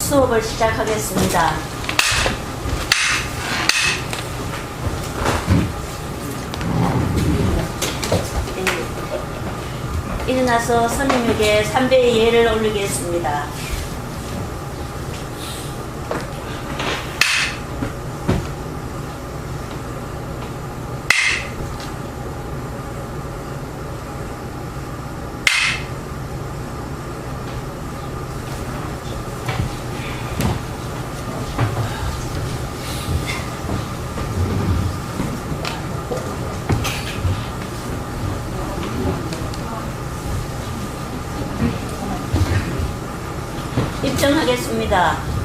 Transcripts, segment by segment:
수업을 시작하겠습니다. 일어나서 스님에게 삼배의 예를 올리겠습니다. 입정하겠습니다.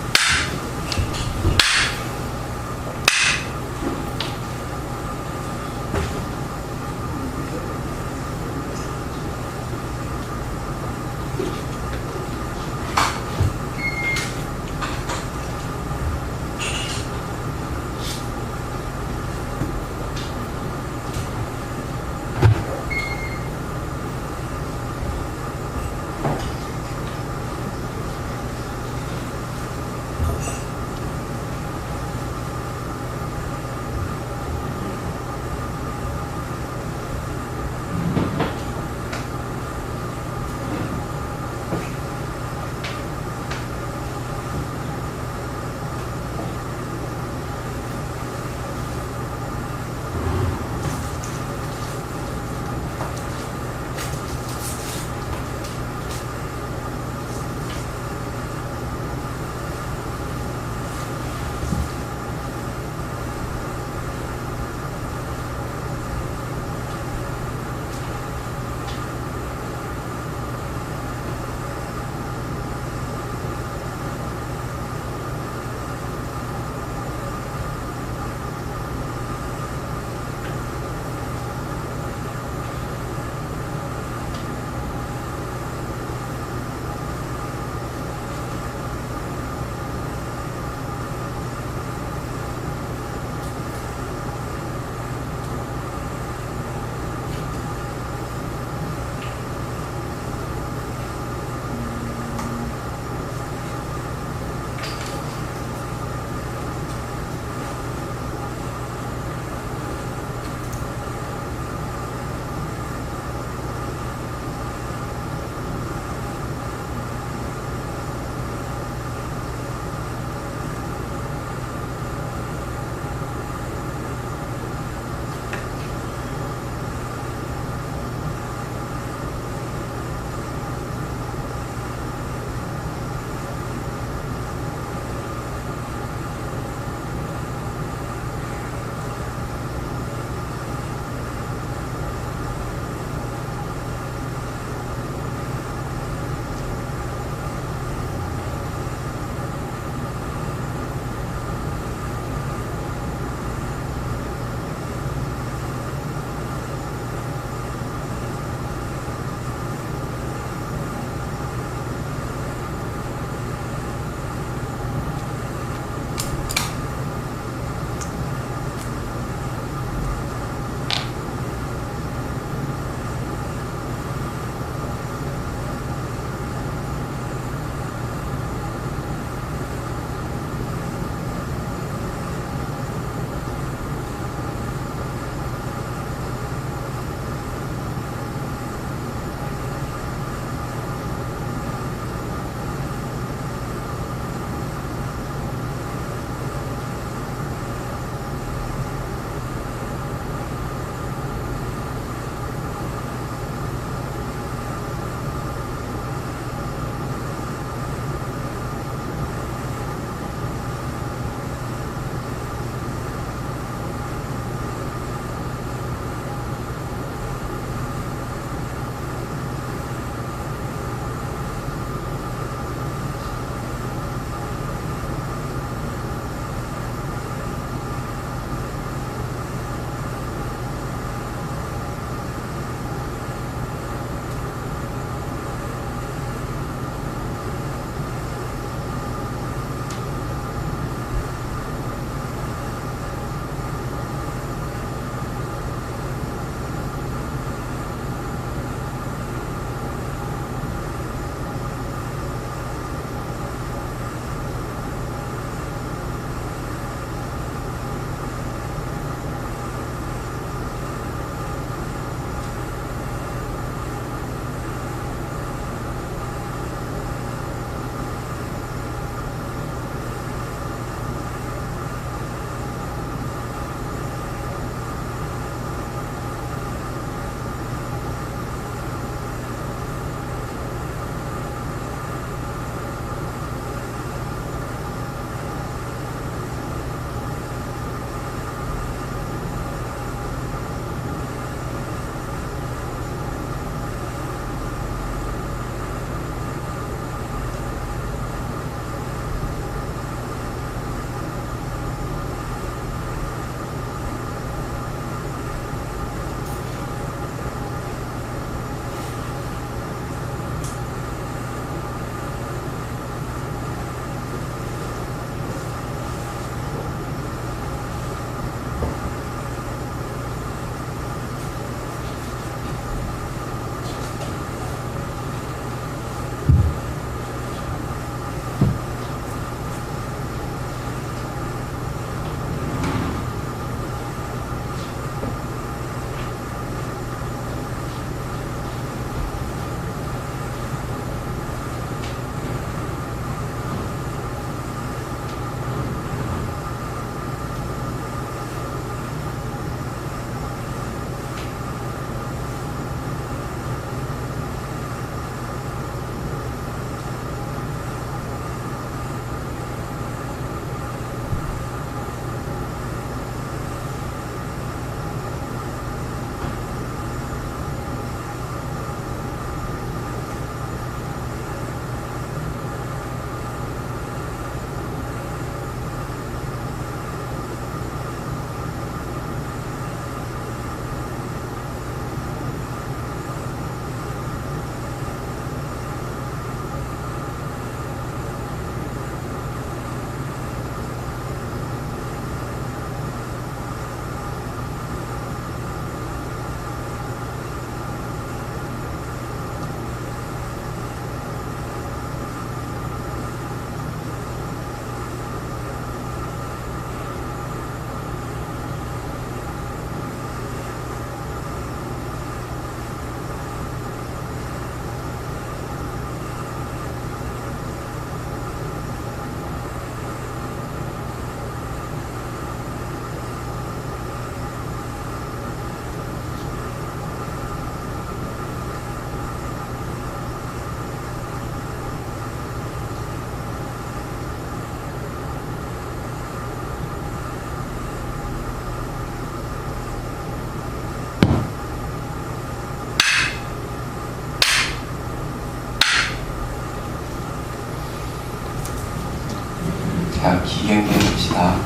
자, 기경경입시다.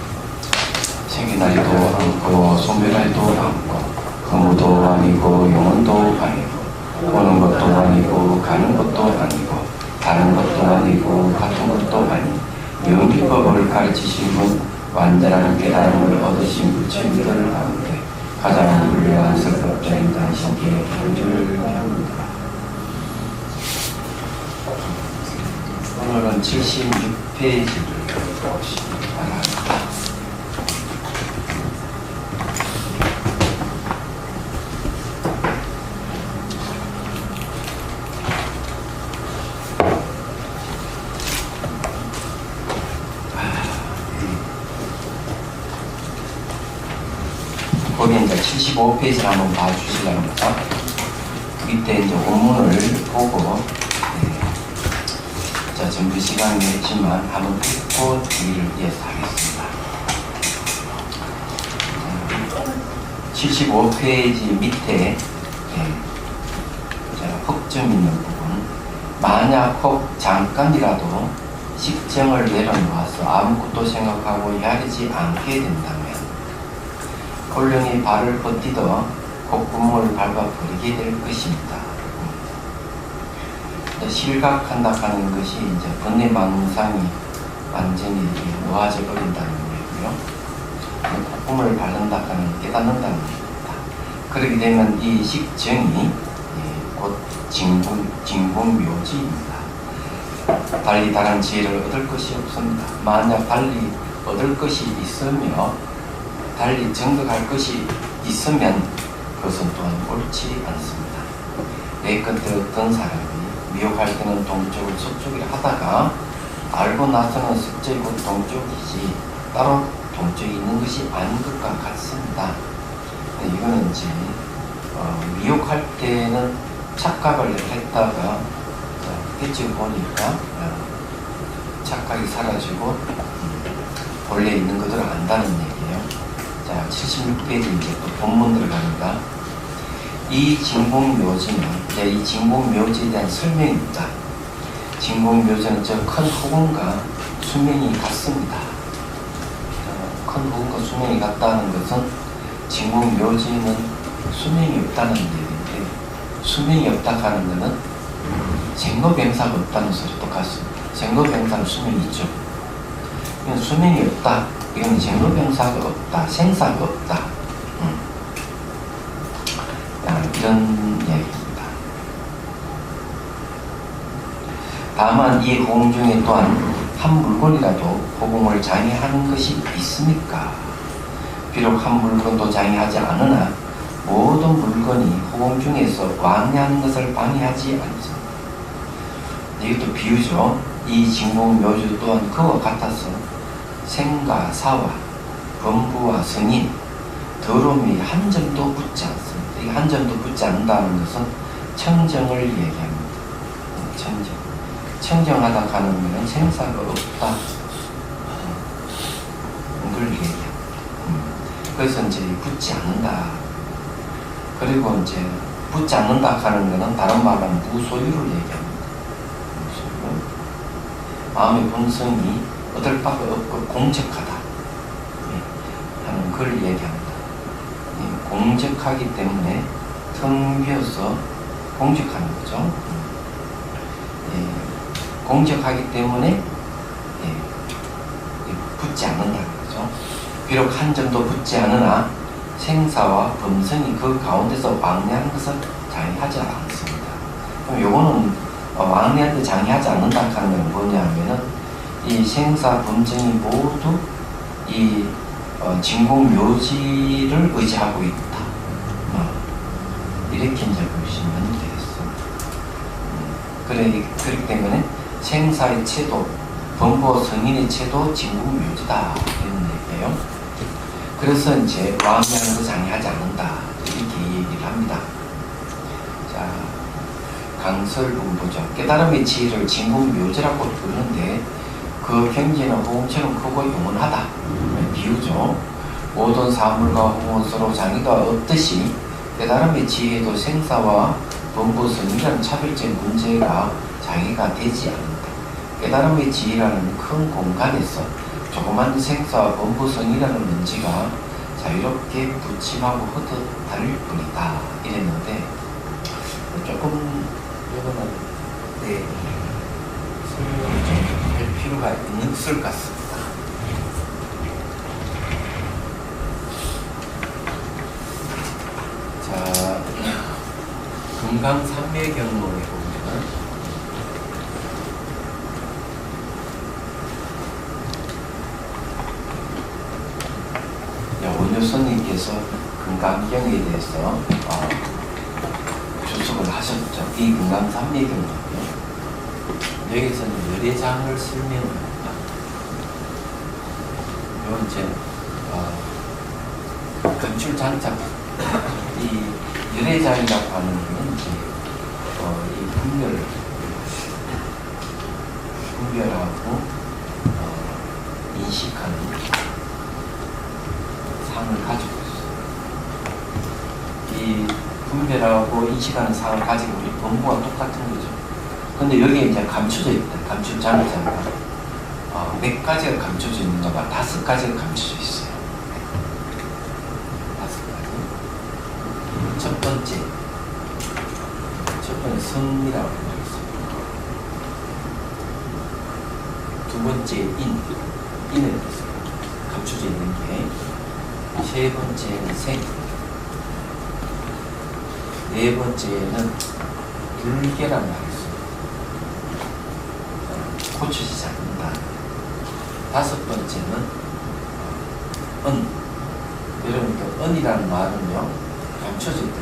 생일날도 않고 소멸날도 않고 허무도 아니고 영혼도 아니고 오는 것도 아니고 가는 것도 아니고 다른 것도 아니고 같은 것도 아닌 영기법을 가르치신 분, 완전한 깨달음을 얻으신 부처님들 가운데 가장 훌륭한 설법자인 당신께 경주를 합니다. 오늘은 76페이지를 보시기 바랍니다. 거기 이제 75페이지를 한번 봐주시려니까 밑에 이제 원문을 보고 자, 전부 시간이 했지만 한번 읽고 뒤를 이어서 하겠습니다. 75페이지 밑에 흑점 있는 부분, 만약 혹 잠깐이라도 식정을 내려놓아서 아무것도 생각하고 야리지 않게 된다면 홀령이 발을 뻗디더 콧구멍을 밟아버리게 될 것입니다. 실각한다 하는 것이 이제 번뇌망상이 완전히 놓아져 버린다는 얘기고요. 콧구멍을 밟는다 하는 깨닫는다는 얘기입니다. 그렇게 되면 이 식정이 곧 진공묘지입니다. 달리 다른 지혜를 얻을 것이 없습니다. 만약 달리 얻을 것이 있으며 달리 정득할 것이 있으면 그것은 또한 옳지 않습니다. 내 끝에 어떤 사람이 미혹할 때는 동쪽을 서쪽이라 하다가 알고 나서는 서쪽이 곧 동쪽이지 따로 동쪽이 있는 것이 아닌 것과 같습니다. 이거는 이제 미혹할 때는 착각을 했다가 깨지고 보니까 착각이 사라지고 본래 있는 것들을 안다는 얘기예요. 자, 76페이지 이제 또 본문 들어갑니다. 이 진공묘지는 이제 이 진공묘지에 대한 설명입니다. 진공묘지는 저 큰 후궁과 수명이 같습니다. 큰 후궁과 수명이 같다는 것은 진공묘지는 수명이 없다는 얘기인데 수명이 없다 하는 것은 생로병사가 없다는 소리 똑같습니다. 생로병사는 수명이 있죠. 수명이 없다. 이건 생로병사가 없다. 생사가 없다. 이런 얘기입니다. 다만 이 호공 중에 또한 한 물건이라도 호공을 장애하는 것이 있습니까? 비록 한 물건도 장애하지 않으나 모든 물건이 호공 중에서 왕래하는 것을 방해하지 않습니다. 이것도 비유죠. 이 진공묘주 또한 그와 같아서 생과 사와 범부와 성인 더러움이 한 점도 붙지 않습니다. 이 한 점도 붙지 않는다는 것은 청정을 얘기합니다. 청정. 청정하다 하는 것은 생사가 없다. 그걸 얘기합니다. 그래서 이제 붙지 않는다. 그리고 이제 붙지 않는다 하는 것은 다른 말로 하면 무소유를 얘기합니다. 무소유. 마음의 본성이 얻을 바가 없고 공적하다 하는 걸 얘기합니다. 공적하기 때문에 텅 비어서 공적하는 거죠. 공적하기 때문에 붙지 않는다는 거죠. 비록 한 점도 붙지 않으나 생사와 범성이 그 가운데서 왕래하는 것을 장애하지 않습니다. 그럼 요거는 왕래하는데 장애하지 않는다 하는 건 뭐냐면은 이 생사 범성이 모두 이 진공묘지를 의지하고 있다. 이렇게 이제 보시면 되겠습니다. 그렇기 때문에 생사의 체도, 범부와 성인의 체도 진공묘지다. 이런 얘기예요. 그래서 이제 왕래하는 거 장애하지 않는다. 이렇게 얘기를 합니다. 자, 강설분보죠. 깨달음의 지혜를 진공묘지라고 부르는데 그 경지는 호흡처럼 크고 영원하다. 비유죠. 모든 사물과 호흡은 서로 장애가 없듯이 깨달음의 지혜도 생사와 범부 성이라는 차별적 문제가 장애가 되지 않는다. 깨달음의 지혜라는 큰 공간에서 조그만 생사와 범부성이라는 먼지가 자유롭게 부침하고 흩어다닐 뿐이다 이랬는데 조금 이거는 설명을 좀 할 필요가 있을 것 같습니다. 자, 금강산매경문에 보면 원효선님께서 금강경에 대해서 주석을 하셨죠. 이 금강산매경문이요. 여기서는 열애장을 설명합니다. 이건 이제 건출장작 이 열애장이라고 하는 것은 이제 이 분별하고 인식하는 상을 가지고 있어요. 이 분별하고 인식하는 상을 가지고 우리 범부와 똑같은 거죠. 근데 여기에 이제 감춰져 있다. 감출장자가 몇 가지가 감춰져 있는가 봐. 5가지가 감춰져 있어요. 5가지. 첫 번째 성이라고 했습니다. 두 번째 인을 뜻으로 감춰져 있는 게. 세 번째는 생. 네 번째는 불계란 말이 있습니다. 고쳐지지 않는다. 다섯 번째는 여러분, 은이라는 말은요, 감춰져 있다.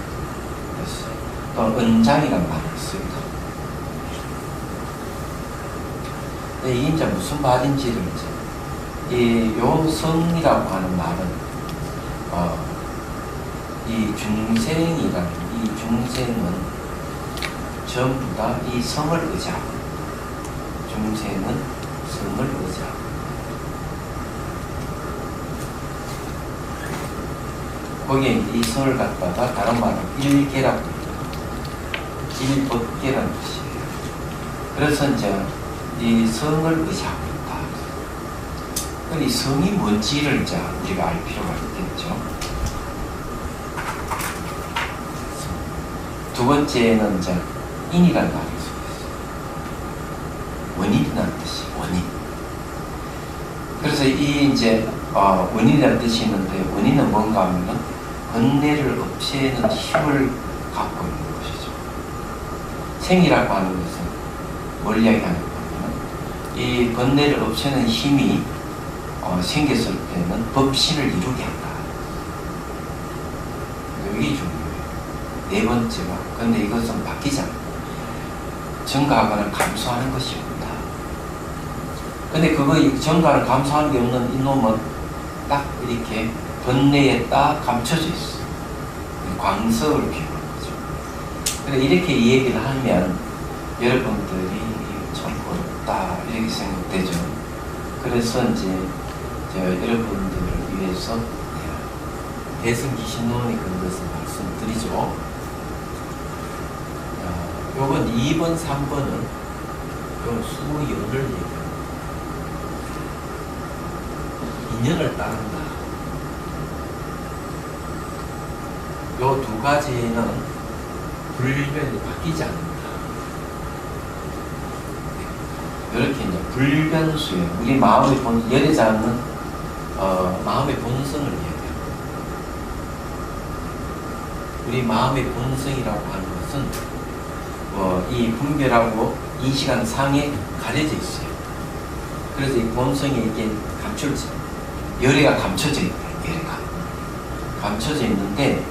또 은장이라는 말을 씁니다. 근데 이게 이제 무슨 말인지를 요 성이라고 하는 말은 이 중생이라는 이 중생은 전부 다 이 성을 의지하고 중생은 성을 의지하고 거기에 이 성을 갖다가 다른 말로 일계라고 합니다. 일법계라는 뜻이에요. 그래서 이제 이 성을 의지하고 있다. 이 성이 뭔지를 이제 우리가 알 필요가 있겠죠. 두 번째는 이제 인이라는 말이 있어요. 원인이라는 뜻이 원인. 그래서 이 이제 원인이라는 뜻이 있는데 원인은 뭔가 하면은 번뇌를 없애는 힘을 갖고 있는 것이죠. 생이라고 하는 것은 뭘 이야기하는 거냐면 이 번뇌를 없애는 힘이 생겼을 때는 법신을 이루게 한다. 이게 중요해요. 네 번째가, 근데 이것은 바뀌지 않고 증가하거나 감소하는 것이 없다. 근데 그거 증가를 감소하는 게 없는 이놈은 딱 이렇게 번뇌에 딱 감춰져 있어. 광석을 비우는 거죠. 그래 이렇게 이 얘기를 하면 여러분들이 참 어렵다 이렇게 생각되죠. 그래서 이제 여러분들을 위해서 대승기신론에 그런 것을 말씀드리죠. 요건 2번, 3번은 요 수연을 얘기합니다. 인연을 따른다. 요 두 가지는 불변이 바뀌지 않는다. 이렇게 이제 불변수에 우리 마음의 열애자는 마음의 본성을 얘기합니다. 우리 마음의 본성이라고 하는 것은 이 분별하고 인식하는 상에 가려져 있어요. 그래서 이 본성이 이게 감춰져, 열애가 감춰져 있다. 열애가 감춰져 있는데,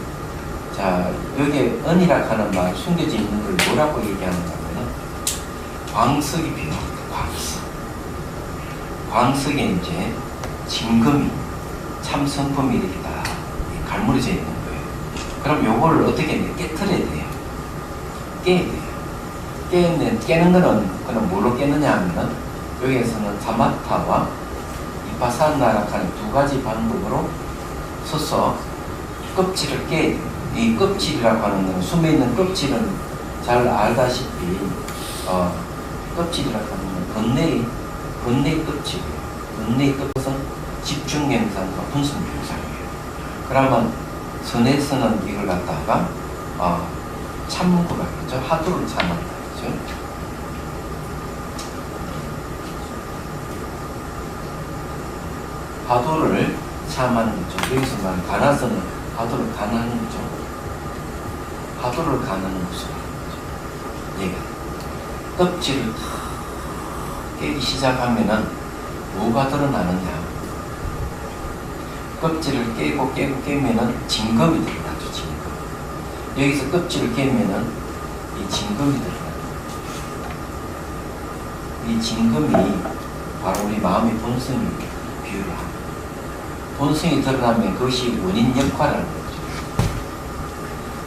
자 여기에 은이라고 하는 말 숨겨져 있는 걸 뭐라고 얘기하는가 하면 광석이 필요합니다. 광석에 이제 진금이 참 성품이 이렇게 다 갈무려져 있는 거예요. 그럼 요거를 어떻게 깨트려야 돼요? 깨야 돼요. 깨는 거는 그럼 뭘로 깨느냐 하면은 여기에서는 사마타와 이파사나라고 하는 두 가지 방법으로 서서 껍질을 깨야 돼요. 이 껍질이라고 하는 건 숨에 있는 껍질은 잘 알다시피 껍질이라고 하는 건 번뇌의 껍질이에요. 은의 끝은 집중명상과 분석명상이에요. 그러면 선에서는 이걸 갖다가 참고라 그러죠. 화두를 참았다 그러죠. 화두를 참하는 거죠. 여기서 말하는 가나서는 화두를 가나는 거죠. 화두를 가는 모습. 얘가 껍질을 다 깨기 시작하면은 뭐가 드러나느냐. 껍질을 깨면은 진검이 드러나죠. 진검. 여기서 껍질을 깨면은 이 진검이 드러나요. 이 진검이 바로 우리 마음의 본성을 비유를 합니다. 본성이 드러나면 그것이 원인 역할을 하는 거죠.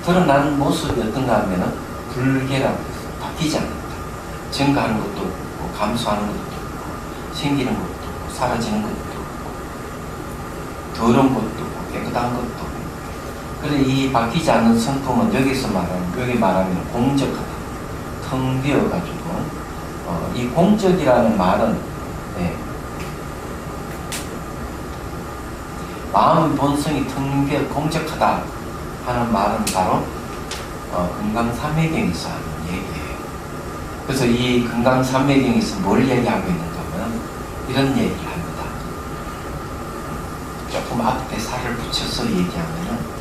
드러나는 모습이 어떤가 하면은 불개라고 해서 바뀌지 않는다. 증가하는 것도 없고 감소하는 것도 없고 생기는 것도 없고 사라지는 것도 없고 더러운 것도 없고 깨끗한 것도 없고. 그래 이 바뀌지 않는 성품은 여기서 말하면 공적하다. 텅 비어가지고 이 공적이라는 말은 마음의 본성이 텅 비어 공적하다 하는 말은 바로 금강삼매경에서 하는 얘기예요. 그래서 이 금강삼매경에서 뭘 얘기하고 있는가 하면 이런 얘기를 합니다. 조금 앞에 살을 붙여서 얘기하면은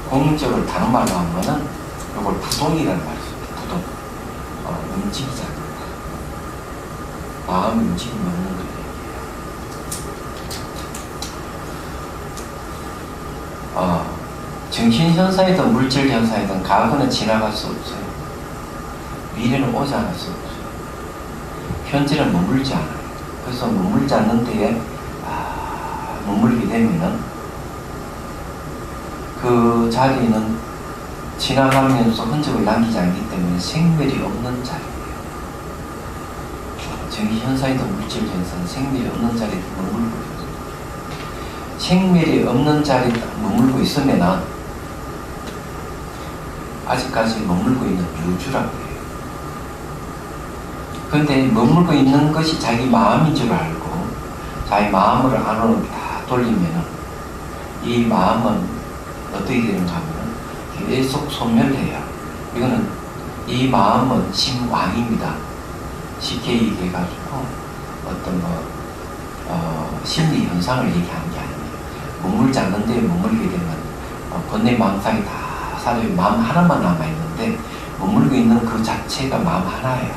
공적을 다른 말로 하면은 이걸 부동이라는 말이 있습니다. 부동. 움직이지 않는다. 마음이 움직임이 없는 거예요. 정신현상이든 물질현상이든 과거는 지나갈 수 없어요. 미래는 오지 않을 수 없어요. 현재는 머물지 않아요. 그래서 머물지 않는 데에 머물게 되면은 그 자리는 지나가면서 흔적을 남기지 않기 때문에 생멸이 없는 자리예요. 정신현상이든 물질현상, 생멸이 없는 자리에 머물고 있어요. 생멸이 없는 자리에 머물고 있으면 아직까지 머물고 있는 유주라고 해요. 그런데 머물고 있는 것이 자기 마음인 줄 알고 자기 마음을 안으로 다 돌리면 이 마음은 어떻게 되는가 하면 계속 소멸해요. 이거는 이 마음은 심왕입니다. 쉽게 얘기해가지고 어떤 심리 현상을 얘기하는 게 아니에요. 머물지 않는 데에 머물게 되면 번뇌 망상이 다 사람이 마음 하나만 남아있는데 머물고 있는 그 자체가 마음 하나예요.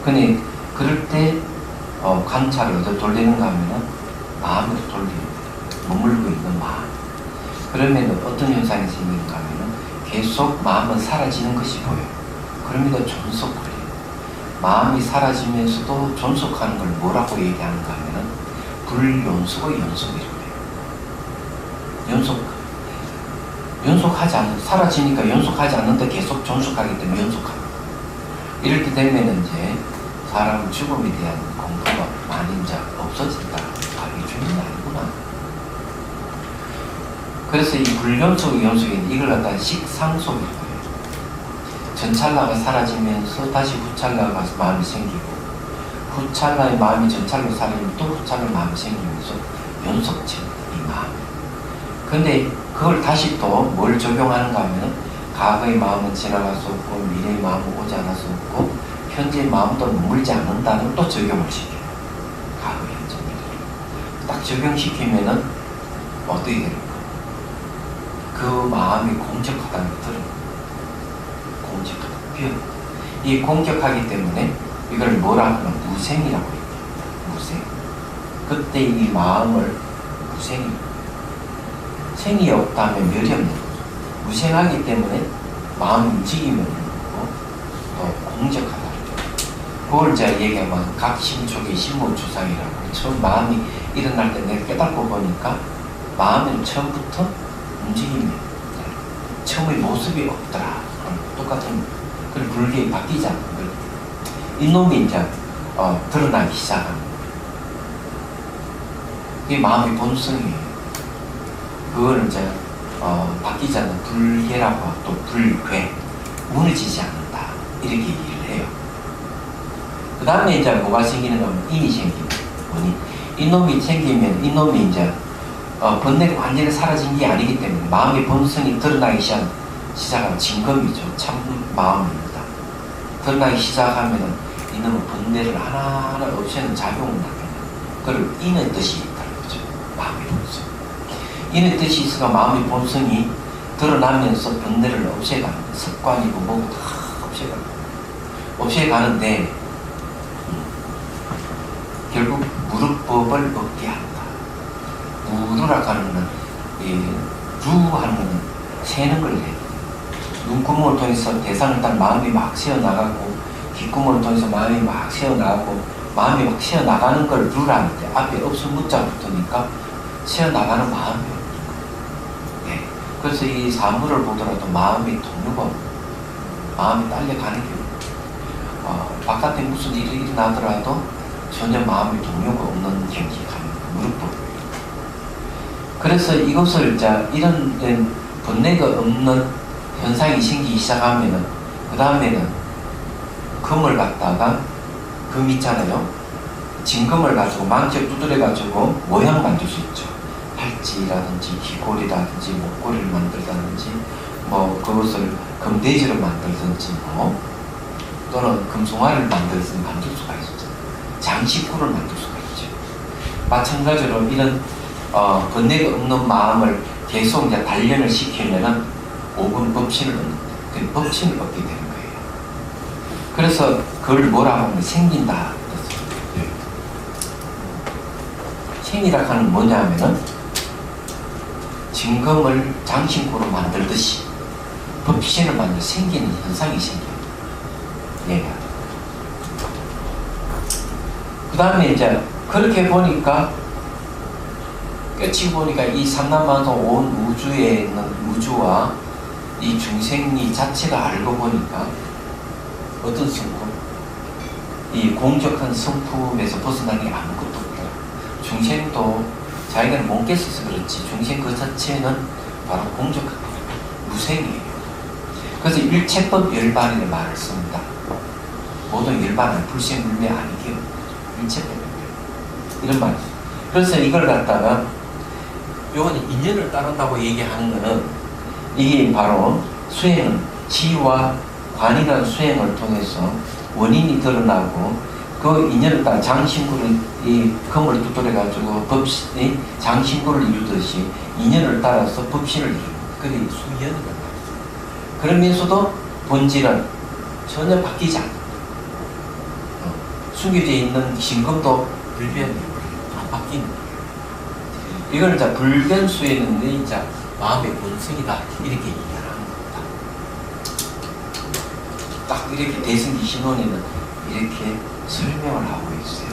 근데 그럴 때 관찰을 어디로 돌리는가 하면 마음으로 돌립니다. 머물고 있는 마음. 그러면 어떤 현상이 생기는가 하면 계속 마음은 사라지는 것이 보여요. 그러면서 존속거려요. 마음이 사라지면서도 존속하는 걸 뭐라고 얘기하는가 하면 불연속의 연속이라고 해요. 연속하지 않는, 사라지니까 연속하지 않는데 계속 존속하기 때문에 연속합니다. 이렇게 되면 이제 사람 죽음에 대한 공부가 많이 이제 없어진다. 이 주인이 아니구나. 그래서 이 불연속의 연속인 이걸 갖다가 식상속이라고 해요. 전찰나가 사라지면서 다시 후찰나가 가서 마음이 생기고 후찰나의 마음이 전찰로 사라지면 또 후찰나의 마음이 생기면서 연속체입니다. 이 마음. 근데 그걸 다시 또 뭘 적용하는가 하면 과거의 마음은 지나갈 수 없고 미래의 마음은 오지 않을 수 없고 현재의 마음도 머물지 않는다는 또 적용을 시켜요. 과거, 현재, 미래. 딱 적용시키면은 어떻게 될까? 그 마음이 공격하다는 게 들어요. 공격하다. 이 공격하기 때문에 이걸 뭐라 하면 무생이라고 해요. 무생. 그때 이 마음을 무생이 생이 없다면 멸이 없는 거죠. 무생하기 때문에 마음 움직임이 없는 거고 또 공적하다. 그걸 제가 얘기하면 각심초기 신모주상이라고 처음 마음이 일어날 때 내가 깨닫고 보니까 마음에는 처음부터 움직임이 처음의 모습이 없더라. 똑같은 그런 불교에 바뀌지 않는 거예요. 이놈이 이제 드러나기 시작하는 거예요. 그게 마음의 본성이에요. 그걸 이제 바뀌지 않는 불개라고 또 불괴 무너지지 않는다 이렇게 얘기를 해요. 그 다음에 이제 뭐가 생기는 거면 인이 생기는 원인. 이놈이 생기면 이놈이 이제 번뇌가 완전히 사라진 게 아니기 때문에 마음의 본성이 드러나기 시작하면 진검이죠. 참 마음입니다. 드러나기 시작하면은 이놈은 번뇌를 하나하나 없애는 작용을 나타내요. 그걸 인의 뜻이 있다는 거죠. 마음의 본성. 인의 뜻이 있어가 마음의 본성이 드러나면서 번뇌를 없애가는 습관이고 뭐고 다 없애가는데 결국 무릇법을 얻게 한다. 무르라고 하는 거는 루하는 거는 새는 걸 해. 눈구멍을 통해서 대상을 딱 마음이 막 새어나가고 귓구멍을 통해서 마음이 막 새어나가고 마음이 막 새어나가는 걸 루라는데 앞에 없음 무자 붙으니까 새어나가는 마음이 없는 거예요. 네. 그래서 이 사물을 보더라도 마음이 동요가 없는 거예요. 마음이 딸려가는 게 바깥에 무슨 일이 일어나더라도 전혀 마음이 동요가 없는 경지가 무릎법. 그래서 이것을 이런 번뇌가 없는 현상이 생기기 시작하면은 그 다음에는 금을 갖다가 금 있잖아요. 진금을 가지고 망치를 두드려 가지고 모양 만들 수 있죠. 팔찌라든지 귀걸이라든지 목걸이를 만들다든지 뭐 그것을 금돼지를 만들든지 뭐 또는 금송아리를 만들 수가 있죠. 장식구를 만들 수가 있죠. 마찬가지로 이런 번뇌가 없는 마음을 계속 이제 단련을 시키면은 오금 법신을 얻는다. 그 법신을 얻게 되는 거예요. 그래서 그걸 뭐라고 하면 생긴다. 생이라 하는 뭐냐 하면은 진검을 장신구로 만들듯이 법신을 만들 생기는 현상이 생겨요. 얘가. 그 다음에 이제 그렇게 보니까 끝이 보니까 이 삼남만성 온 우주에 있는 우주와 이 중생이 자체가 알고 보니까 어떤 성품? 이 공적한 성품에서 벗어난 게 아무것도 없더라. 중생도 자기가 못 깼어서 그렇지 중생 그 자체는 바로 공적한 무생이에요. 그래서 일체법 열반이라는 말을 씁니다. 모든 열반은 불생불매 아니게요. 일체법 이런 말이죠. 그래서 이걸 갖다가 요거는 인연을 따른다고 얘기하는 거는 이게 바로 수행은 지와 관이라는 수행을 통해서 원인이 드러나고 그 인연을 따라 장신구를 이 금을 두드려 가지고 법신이 장신구를 이루듯이 인연을 따라서 법신을 이루는 그게 수연이라는 말이죠. 그러면서도 본질은 전혀 바뀌지 않는 숨겨져 있는 신금도 불변이 안 바뀌는 거예요. 이걸 이제 불변수에는 이제 마음의 본성이다 이렇게 얘기하는 겁니다. 딱 이렇게 대승기 신론에는 이렇게 설명을 하고 있어요.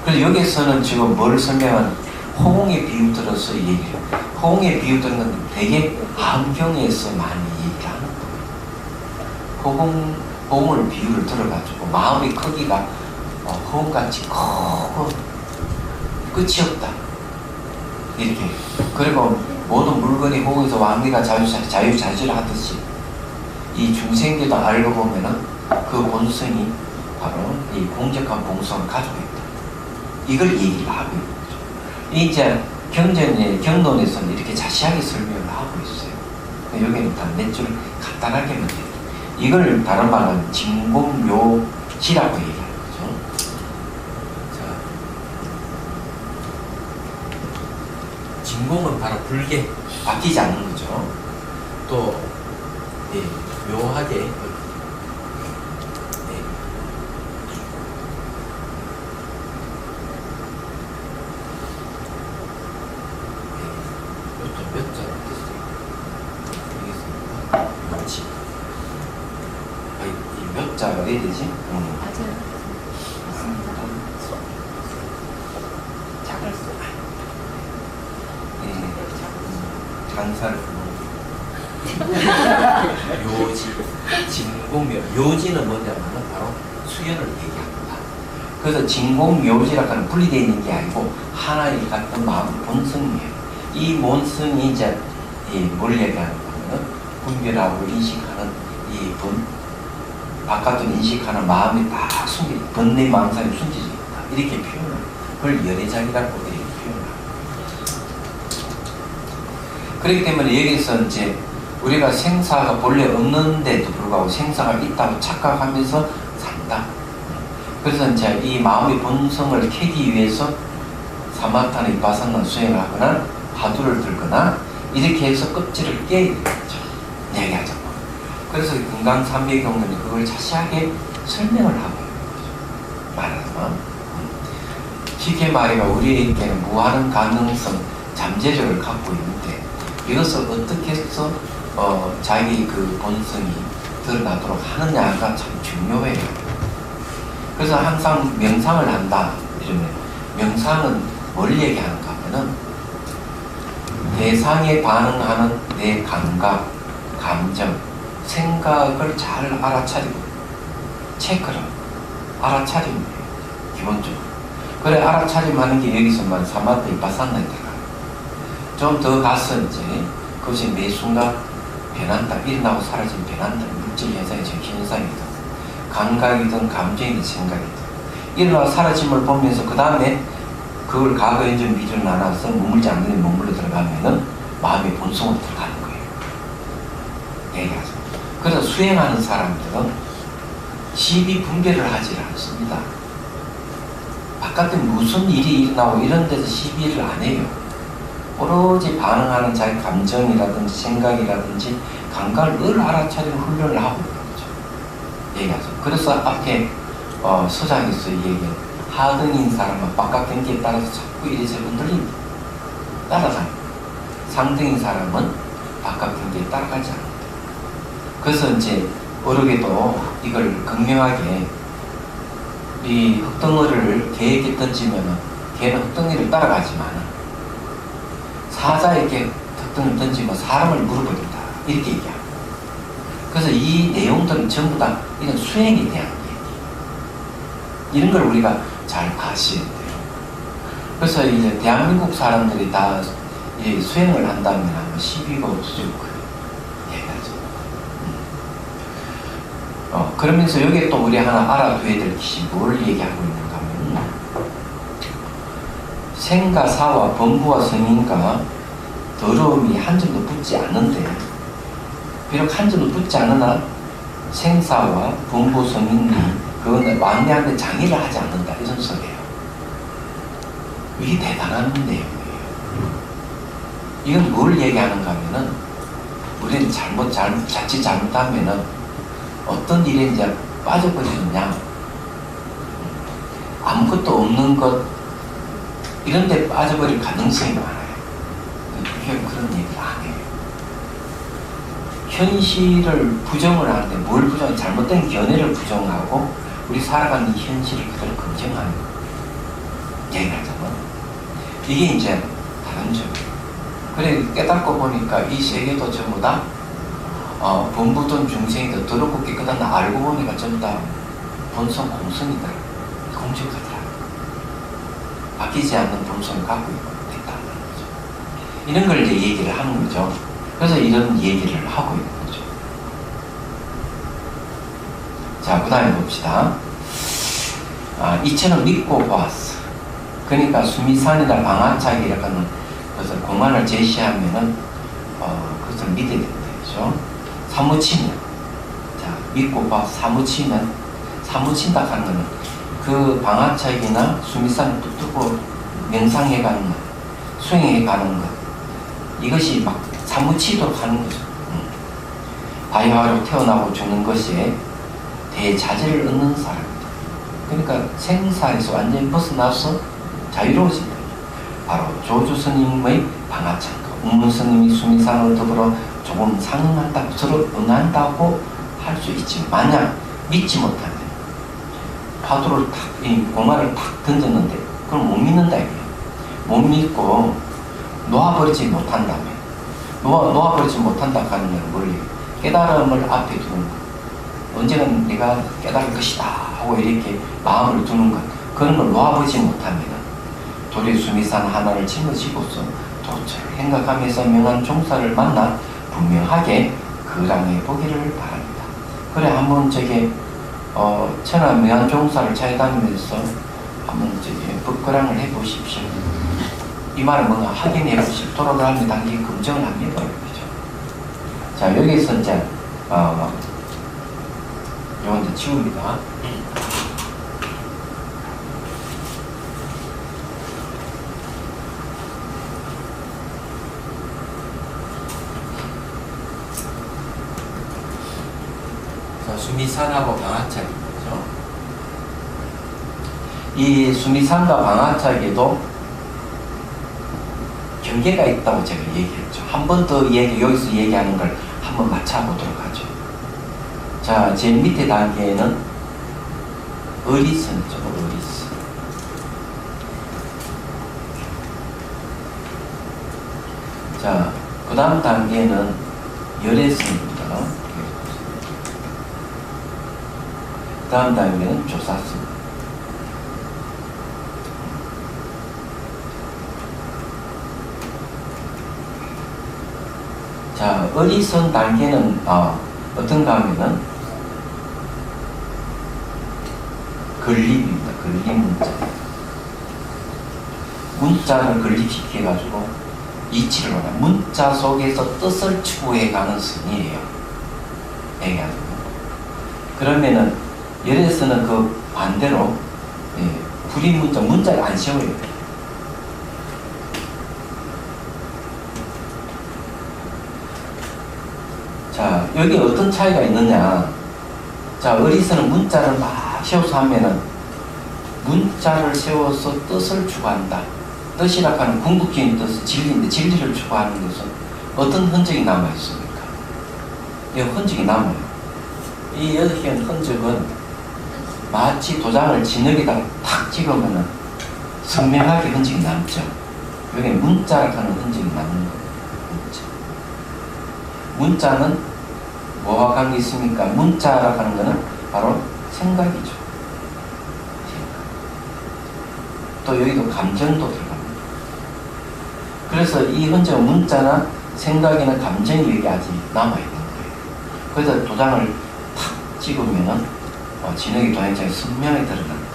그래서 여기서는 지금 뭘 설명하는 호공의 비유 들어서 얘기해요. 호공의 비유 들은 건 되게 안경에서 많이 얘기하는 거예요. 호공을 비유를 들어가지고 마음의 크기가 호공같이 크고 끝이 없다. 이렇게. 그리고 모든 물건이 호공에서 왕래가 자유자재하듯이 이 중생들도 알고 보면은 그 본성이 바로 이 공적한 본성을 가지고 있다. 이걸 얘기를 하고 있는 거죠. 이제 경론에서는 이렇게 자세하게 설명을 하고 있어요. 여기는 다 몇 줄 간단하게만 해요. 이걸 다른 말은 진공묘지라고 얘기하는 거죠. 자, 진공은 바로 불게 바뀌지 않는 거죠. 또 묘하게 몇 자로 됐어요? 알겠습니다. 묘지. 이 몇 자가 어디 되지? 맞아요. 맞습니다. 작을 수. 장사를 요지, 진공묘. 요지는 뭐냐면 바로 수연을 얘기합니다. 그래서 진공묘지라고 하는 분리되어 있는 게 아니고 하나의 같은 마음 본성이에요. 이 본성이 이제 뭘 얘기하는 거냐면 분별하고 인식하는 이 바깥으로 인식하는 마음이 딱 번뇌 망상이 숨겨져 있다. 이렇게 표현을. 그걸 열애작이라고 이렇게 표현합니다. 그렇기 때문에 여기서 이제 우리가 생사가 본래 없는데도 불구하고 생사가 있다고 착각하면서 산다. 그래서 이제 이 마음의 본성을 캐기 위해서 사마타나 비파사나 수행을 하거나 화두를 들거나 이렇게 해서 껍질을 깨야 되죠. 얘기하자고. 그래서 금강산매경론이 그걸 자세하게 설명을 하고 있는 거죠. 말하자면 쉽게 말해가 우리에게는 무한한 가능성, 잠재력을 갖고 있는데 이것을 어떻게 해서 자기 그 본성이 드러나도록 하느냐가 참 중요해요. 그래서 항상 명상을 한다 이러면 명상은 뭘 얘기하는가 하면은 대상에 반응하는 내 감각, 감정, 생각을 잘 알아차리고 체크를 알아차리면 돼요. 기본적으로. 그래 알아차림하는 게 여기서만 사마타 비파사나에 들어가요. 좀 더 가서 이제 그것이 매 순간 변한다. 일어나고 사라지면 변한다. 물질 현상이 현상이든 감각이든 감정이든 생각이든 일어나고 사라짐을 보면서 그 다음에 그걸 과거에 좀 미련 나눠서 머물지 않는 데 머물러 들어가면은 마음의 본성으로 들어가는 거예요. 얘기하죠. 그래서 수행하는 사람들은 시비 분별을 하지 않습니다. 바깥에 무슨 일이 일어나고 이런 데서 시비를 안 해요. 오로지 반응하는 자기 감정이라든지 생각이라든지 감각을 늘 알아차리는 훈련을 하고 있는 거죠. 얘기하죠. 그래서 앞에 서장에서 얘기한 하등인 사람은 바깥 경기에 따라서 자꾸 이래저래 흔들립니다. 따라다닙니다. 상등인 사람은 바깥 경기에 따라가지 않는다. 그래서 이제 어르게도 이걸 극명하게 이 흙덩어리를 개에게 던지면은 개는 흙덩어리를 따라가지만 사자에게 흙덩어리를 던지면 사람을 물어버린다. 이렇게 얘기합니다. 그래서 이 내용들은 전부 다 이런 수행에 대한 얘기. 이런 걸 우리가 잘 아셔야 돼요. 그래서 이제 대한민국 사람들이 다 이 수행을 한다면 아마 시비가 없어질 거예요. 얘기하죠. 그러면서 여기에 또 우리 하나 알아둬야 될 것이 뭘 얘기하고 있는가 하면 생과 사와 범부와 성인과 더러움이 한 점도 붙지 않는데 비록 한 점도 붙지 않으나 생사와 범부 성인이 그거는 왕래하는데 장애를 하지 않는다. 이런 소리예요. 이게 대단한 내용이에요. 이건 뭘 얘기하는가 하면은 우리는 자칫 잘못하면은 어떤 일에 이제 빠져버리느냐 아무것도 없는 것 이런 데 빠져버릴 가능성이 많아요. 그런 얘기를 안 해요. 현실을 부정을 하는데 뭘 부정해? 잘못된 견해를 부정하고 우리 살아가는 이 현실을 그대로 긍정하는 얘기하자면 이게 이제 다른 점이에요. 그래 깨닫고 보니까 이 세계도 전부 다 범부든 중생이든 더럽고 깨끗한 알고 보니까 전부 다 본성 공성이다. 공적하다. 바뀌지 않는 본성을 갖고 있다는 거죠. 이런 걸 이제 얘기를 하는 거죠. 그래서 이런 얘기를 하고 있는 거죠. 자, 그 다음에 봅시다. 이처럼 믿고 보았어. 그러니까 수미산이나 방아차기라고 하는 그래서 공안을 제시하면은 그것을 믿어야 된다. 그죠? 사무치면 자 믿고 봐 사무치면 사무친다 하는 거는 그 방아차기나 수미산을 붙들고 명상해 가는 것 수행해 가는 것 이것이 막 사무치도록 하는 거죠. 바이오하로 태어나고 죽는 것에 대자재를 얻는 사람입니다. 그러니까 생사에서 완전히 벗어나서 자유로워진다. 바로 조주 스님의 방아찬과 운문 스님이 수미산으로 더불어 조금 상응한다고 서로 응한다고 할 수 있지만 만약 믿지 못하면 파도를 탁, 이 공화를 탁 던졌는데 그걸 못 믿는다 이거예요. 못 믿고 놓아버리지 못한다면 놓아버리지 못한다 하는 건 원래 깨달음을 앞에 두는 것 언젠간 내가 깨달을 것이다 하고 이렇게 마음을 두는 것 그런 걸 놓아버리지 못하면 도리 수미산 하나를 짊어지고서 도처를 생각하면서 명한 종사를 만나 분명하게 그랑에 보기를 바랍니다. 그래 한번 저게 천안 명안종사를 찾아다니면서 한번 법거랑을 해보십시오. 이 말은 뭔가 확인해 보십시오. 돌아가는 단계 검증을 합니다. 그죠? 자, 여기서 이제 요건 이제 지웁니다. 자, 수미산하고 방아착이죠. 이 수미산과 방아착에도 경계가 있다고 제가 얘기했죠. 한 번 더 여기서 얘기하는 걸 한번 맞춰보도록 하죠. 자, 제일 밑에 단계에는 어리선이죠. 어리선. 자, 그 다음 단계는 열애선입니다. 그 다음 단계는 조사선. 자, 어리선 단계는 어떤가 하면은 건립입니다. 건립 문자. 문자를 건립시켜가지고 이치를 원해. 문자 속에서 뜻을 추구해가는 선이에요. 얘기하는 거. 그러면은 열에서는 그 반대로 불임 문자, 문자를 안 세워요. 자, 여기 어떤 차이가 있느냐. 자, 어리서는 문자를 막 세워서 하면은 문자를 세워서 뜻을 추구한다. 뜻이라 하는 궁극적인 뜻은 진리인데 진리를 추구하는 것은 어떤 흔적이 남아있습니까? 이 흔적이 남아요. 이 여기 한 흔적은 마치 도장을 진흙에다가 탁 찍으면은 선명하게 흔적이 남죠. 여기 문자라 하는 흔적이 남는 거예요. 문자는 뭐와 관계 있습니까? 문자라 하는 것은 바로 생각이죠. 생각. 또 여기도 감정도 들어갑니다. 그래서 이 흔적은 문자나 생각이나 감정이 여기 아직 남아있는 거예요. 그래서 도장을 탁 찍으면은 진흙이 도장장이 선명히 드러납니다.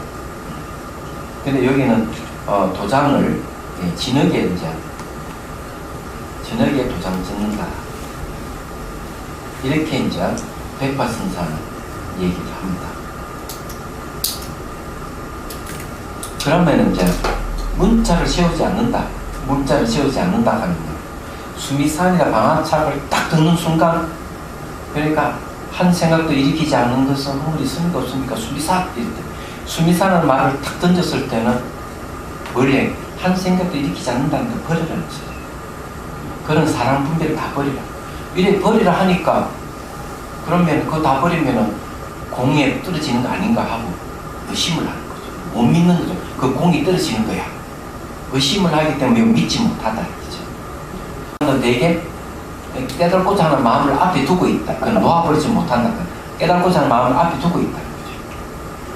근데 여기는 도장을 진흙에 진흙에 도장 찍는다. 이렇게 이제 백파선사는 얘기를 합니다. 그러면 이제 문자를 세우지 않는다. 문자를 세우지 않는다 하는 거예요. 수미산이나 방아착을 딱 듣는 순간, 그러니까 한 생각도 일으키지 않는 것은 허물이 있습니까 없습니까? 수미산 이럴 때 수미산은 말을 딱 던졌을 때는 원래 한 생각도 일으키지 않는다는 걸 버리라는 거죠. 그런 사랑 분별을 다 버리라. 이래 버리라 하니까 그러면 그거 다 버리면은 공에 떨어지는 거 아닌가 하고 의심을 하는 거죠. 못 믿는 거죠. 그 공이 떨어지는 거야. 의심을 하기 때문에 믿지 못하다 이거죠. 내게 깨닫고자 하는 마음을 앞에 두고 있다. 그건 놓아버리지 못한다. 깨닫고자 하는 마음을 앞에 두고 있다.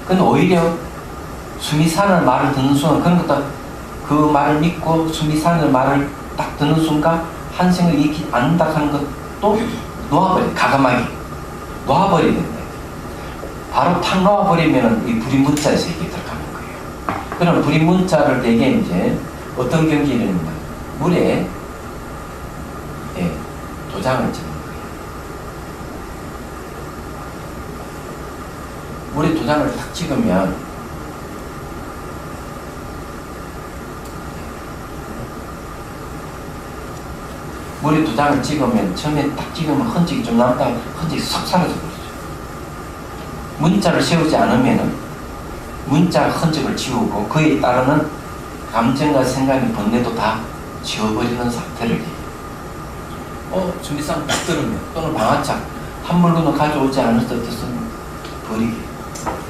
그건 오히려 수미산을 말을 듣는 순간 그런 것도 그 말을 믿고 수미산을 말을 딱 듣는 순간 한 생각을 일으키지 않는다 하는 것도 놓아버려. 가감하게 놓아버리는데 바로 탁 놓아버리면 이 불임 문자의 세계에 들어가는 거예요. 그럼 불임 문자를 되게 이제 어떤 경기는 물에 도장을 찍는 거예요. 물에 도장을 딱 찍으면 물에 도장을 찍으면 처음에 딱 찍으면 흔적이 좀 남다가 흔적이 싹 사라져 버리죠. 문자를 세우지 않으면은 문자 흔적을 지우고 그에 따르는 감정과 생각이 번뇌도 다 지워버리는 상태를 얘기해요. 준비상 딱 들으면 또는 방아착 한 물건을 가져오지 않을 때 뜻은 버리게.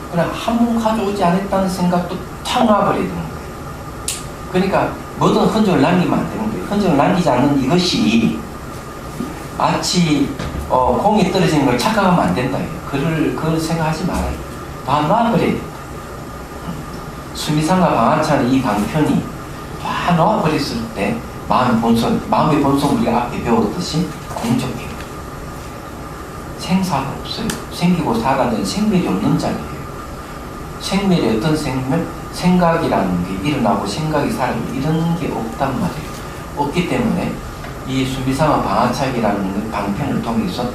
그냥 한 번 가져오지 않았다는 생각도 탁 놔버리는 거예요. 그러니까 모든 흔적을 남기면 안 되는 거예요. 흔적을 남기지 않는 이것이 마치 공이 떨어지는 걸 착각하면 안 된다. 그걸 생각하지 말아요. 다 놔버려야 된다. 수미상과 방아차는 이 방편이 다 놔버렸을 때 마음의 본성 우리가 앞에 배웠듯이 공정해요. 생사가 없어요. 생기고 사라지는 생멸이 없는 자리예요. 생멸이 어떤 생멸? 생각이라는 게 일어나고 생각이 사라지고 이런 게 없단 말이에요. 없기 때문에 이 수미상하 방아착이라는 방편을 통해서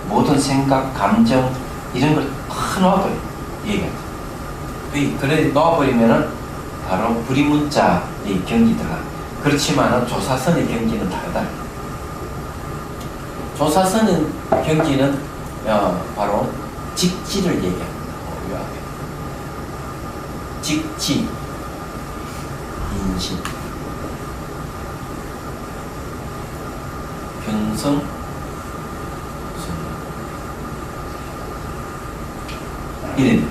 모든 생각, 감정 이런 걸 다 놓아버려요. 얘기하죠. 그래 놓아버리면은 바로 불이문자의 경기 들어가. 그렇지만은 조사선의 경기는 다르다. 조사선의 경기는 바로 직지를 얘기합니다. 이 앞에 직지, 인신, 견성, 이래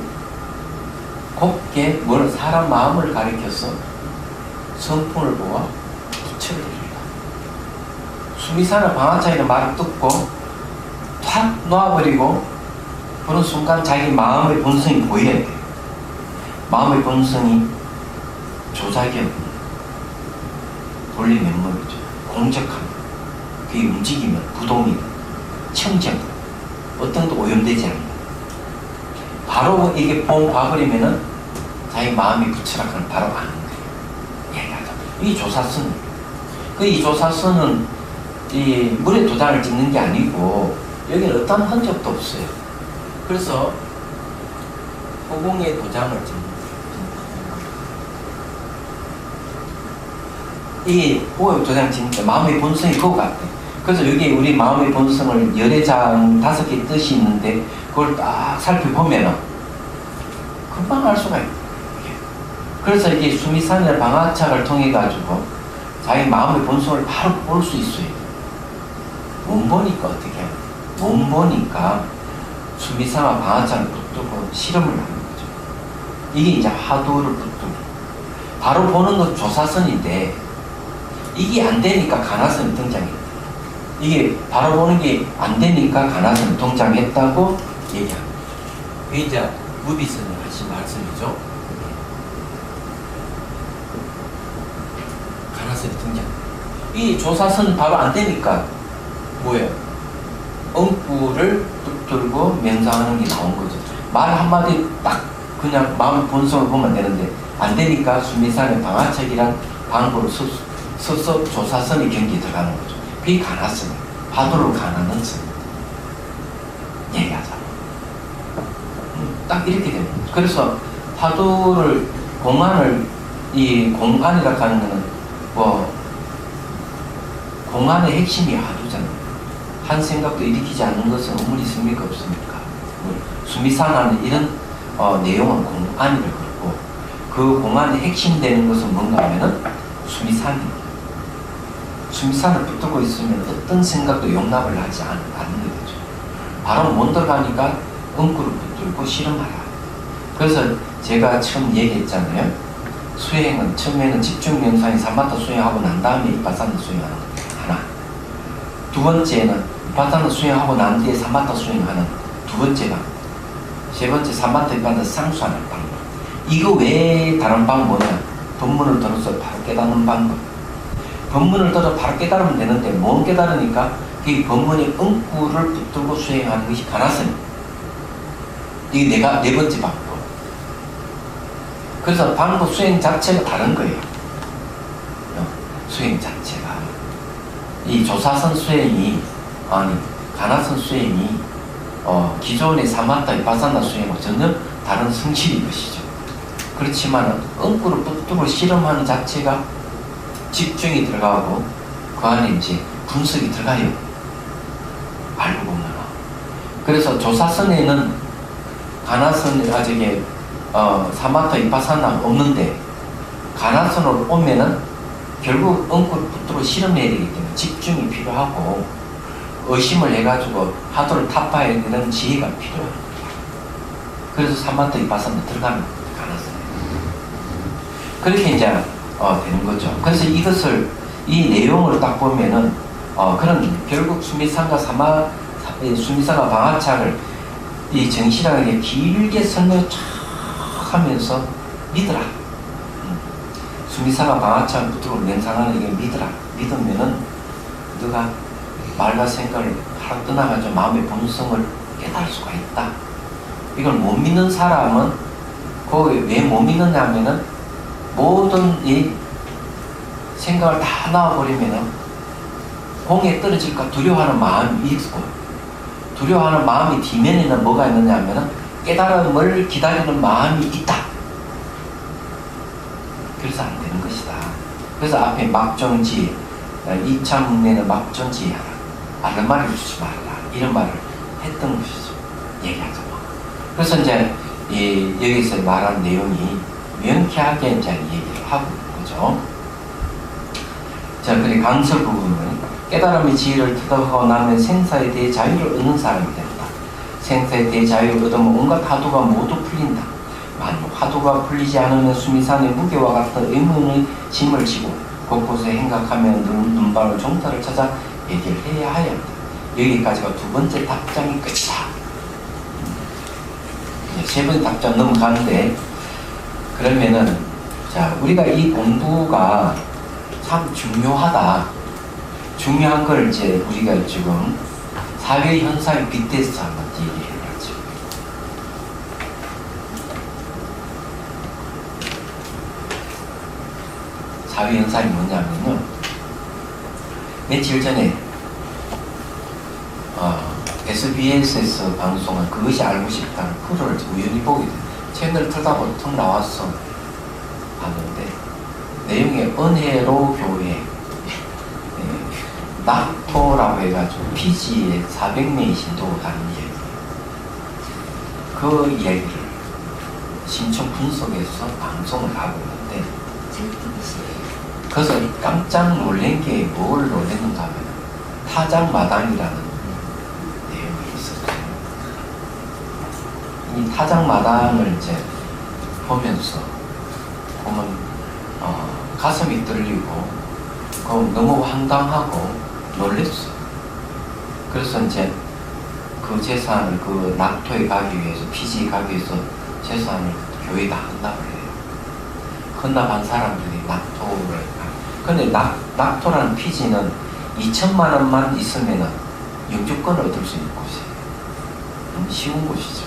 곱게 뭘 사람 마음을 가리켜서 성품을 보아 부처를 이룬다. 수미산의 방아차이는 말을 듣고 탁 놓아버리고 그런 순간 자기 마음의 본성이 보여야 돼. 마음의 본성이 조작이 없는 본래 면목이죠. 공적함. 그게 움직이면 부동이 청정 어떤 것도 오염되지 않는다. 바로 이게 뽕 봐버리면은 자기 마음이 부처락하는 바로 아는 거예요. 얘기하자. 이 조사선. 이 조사선은 이 물에 도장을 찍는 게 아니고 여기는 어떤 흔적도 없어요. 그래서 허공에 도장을 찍는 거예요. 이 호흡 도장 찍는 게 마음의 본성이 그거 같아. 그래서 여기 우리 마음의 본성을 열애장 5개 뜻이 있는데 그걸 딱 살펴보면은 금방 알 수가 있어요. 그래서 이게 수미산의 방아착을 통해 가지고 자기 마음의 본성을 바로 볼 수 있어요. 못 보니까 어떻게 해요? 못 보니까 수미산의 방아착을 붙들고 실험을 하는 거죠. 이게 이제 화두를 붙들고 바로 보는 건 조사선인데 이게 안 되니까 가나선이 등장해요. 이게 바로 보는 게 안 되니까 가나선이 등장했다고 얘기합니다. 그게 이제 무비선이 하신 말씀이죠. 가나선이 등장. 이 조사선은 바로 안 되니까 뭐예요? 엉구를 붙들고 명상하는 게 나온 거죠. 말 한마디 딱 그냥 마음 본성을 보면 되는데 안 되니까 수미산의 방아착이란 방법을 써서 조사선의 경기에 들어가는 거죠. 그게 가나선. 화두를 가나는 선. 얘기하자. 딱 이렇게 됩니다. 그래서 화두를 공안을 이 공안이라고 하는 거는 뭐 공안의 핵심이 화두잖아요. 한 생각도 일으키지 않는 것은 의문이 있습니까 없습니까? 수미상하는 이런 내용은 공안이라고 그러고 그 공안의 핵심 되는 것은 뭔가 하면은 수미상입니다. 수미산을 붙들고 있으면 어떤 생각도 용납을 하지 않는 거죠. 바로 못 들어가니까 엉구를 붙들고 실험하라. 그래서 제가 처음 얘기했잖아요. 수행은 처음에는 집중 명상이 사마타 수행하고 난 다음에 이파사나 수행하는 거 하나. 두 번째는 이파사나 수행하고 난 뒤에 사마타 수행하는 두 번째 방법. 세 번째 사마타 이파사나 상수하는 방법. 이거 외에 다른 방법은 뭐냐? 법문을 들어서 바로 깨닫는 방법. 법문을 들어 바로 깨달으면 되는데 못 깨달으니까 그 법문의 엉구를 붙들고 수행하는 것이 가나선이에요. 이게 내가 네 번째 방법. 그래서 방법 수행 자체가 다른 거예요. 수행 자체가 이 조사선 수행이 아니 가나선 수행이 기존의 사마타 이파사나 수행과 전혀 다른 성질인 것이죠. 그렇지만 엉구를 붙들고 실험하는 자체가 집중이 들어가고 그 안에 이제 분석이 들어가요. 알고 보면. 그래서 조사선에는 가나선 아직에 사마타 이파사나 없는데 가나선으로 오면은 결국 엉구를 붙들고 실험해야 되기 때문에 집중이 필요하고 의심을 해가지고 하도를 타파해야 되는 지혜가 필요해요. 그래서 사마타 이파사나 들어가는 가나선. 그렇게 이제 되는 거죠. 그래서 이것을 이 내용을 딱 보면은 그런 결국 수미상과 수미상과 방아착을 이 정실하게 길게 설명을 쫙 하면서 믿으라. 수미상과 방아착을 붙들고 명상하는 게 믿으라. 믿으면은 너가 말과 생각을 하루 떠나가지고 마음의 본성을 깨달을 수가 있다. 이걸 못 믿는 사람은 그걸 왜 못 믿느냐 하면은 모든 이 생각을 다 놔버리면은 공에 떨어질까 두려워하는 마음이 있고, 두려워하는 마음이 뒤면에는 뭐가 있느냐 하면은 깨달음을 기다리는 마음이 있다. 그래서 안 되는 것이다. 그래서 앞에 막정지, 2차 문제는 막정지하라, 아른말을 주지 말라, 이런 말을 했던 것이죠. 얘기하죠. 그래서 이제 여기서 말한 내용이 명쾌하게 이제 얘기를 하고 있는 거죠. 자, 그리고 강설 부분은 깨달음의 지혜를 터득하고 나면 생사에 대해 자유를 얻는 사람이 된다. 생사에 대해 자유를 얻으면 온갖 화두가 모두 풀린다. 만약 화두가 풀리지 않으면 수미산의 무게와 같은 의문의 짐을 지고 곳곳에 행각하며 눈바로 종타를 찾아 해결해야 하여 한다. 여기까지가 두 번째 답장이 끝이다. 세 번째 답장 넘어가는데, 그러면은 자, 우리가 이 공부가 참 중요하다. 중요한 걸 이제 우리가 지금 사회 현상에 빗대서 한번 얘기해야죠. 사회 현상이 뭐냐면요, 며칠 전에 SBS에서 방송한 그것이 알고 싶다는 프로를 우연히 보게 돼. 채널 틀다 보니 턱 나왔어. 봤는데 내용이 은혜로 교회, 낙토라고 해가지고 피지에 400명이 신도가 가는 이야기예요. 그 이야기를 심층 분석해서 방송을 하고 있는데, 그래서 깜짝 놀란 게 뭘 놀랐는가 하면 타작마당이라는 내용이 있었어요. 이 타작마당을 이제 보면서 보면 가슴이 떨리고 너무 황당하고 놀랬어요. 그래서 이제 그 재산을 그 낙토에 가기 위해서, 피지에 가기 위해서 재산을 교회에다 헌납을 해요. 헌납한 사람들이 낙토를, 근데 낙토라는 피지는 2천만 원만 있으면 영주권을 얻을 수 있는 곳이에요. 너무 쉬운 곳이죠.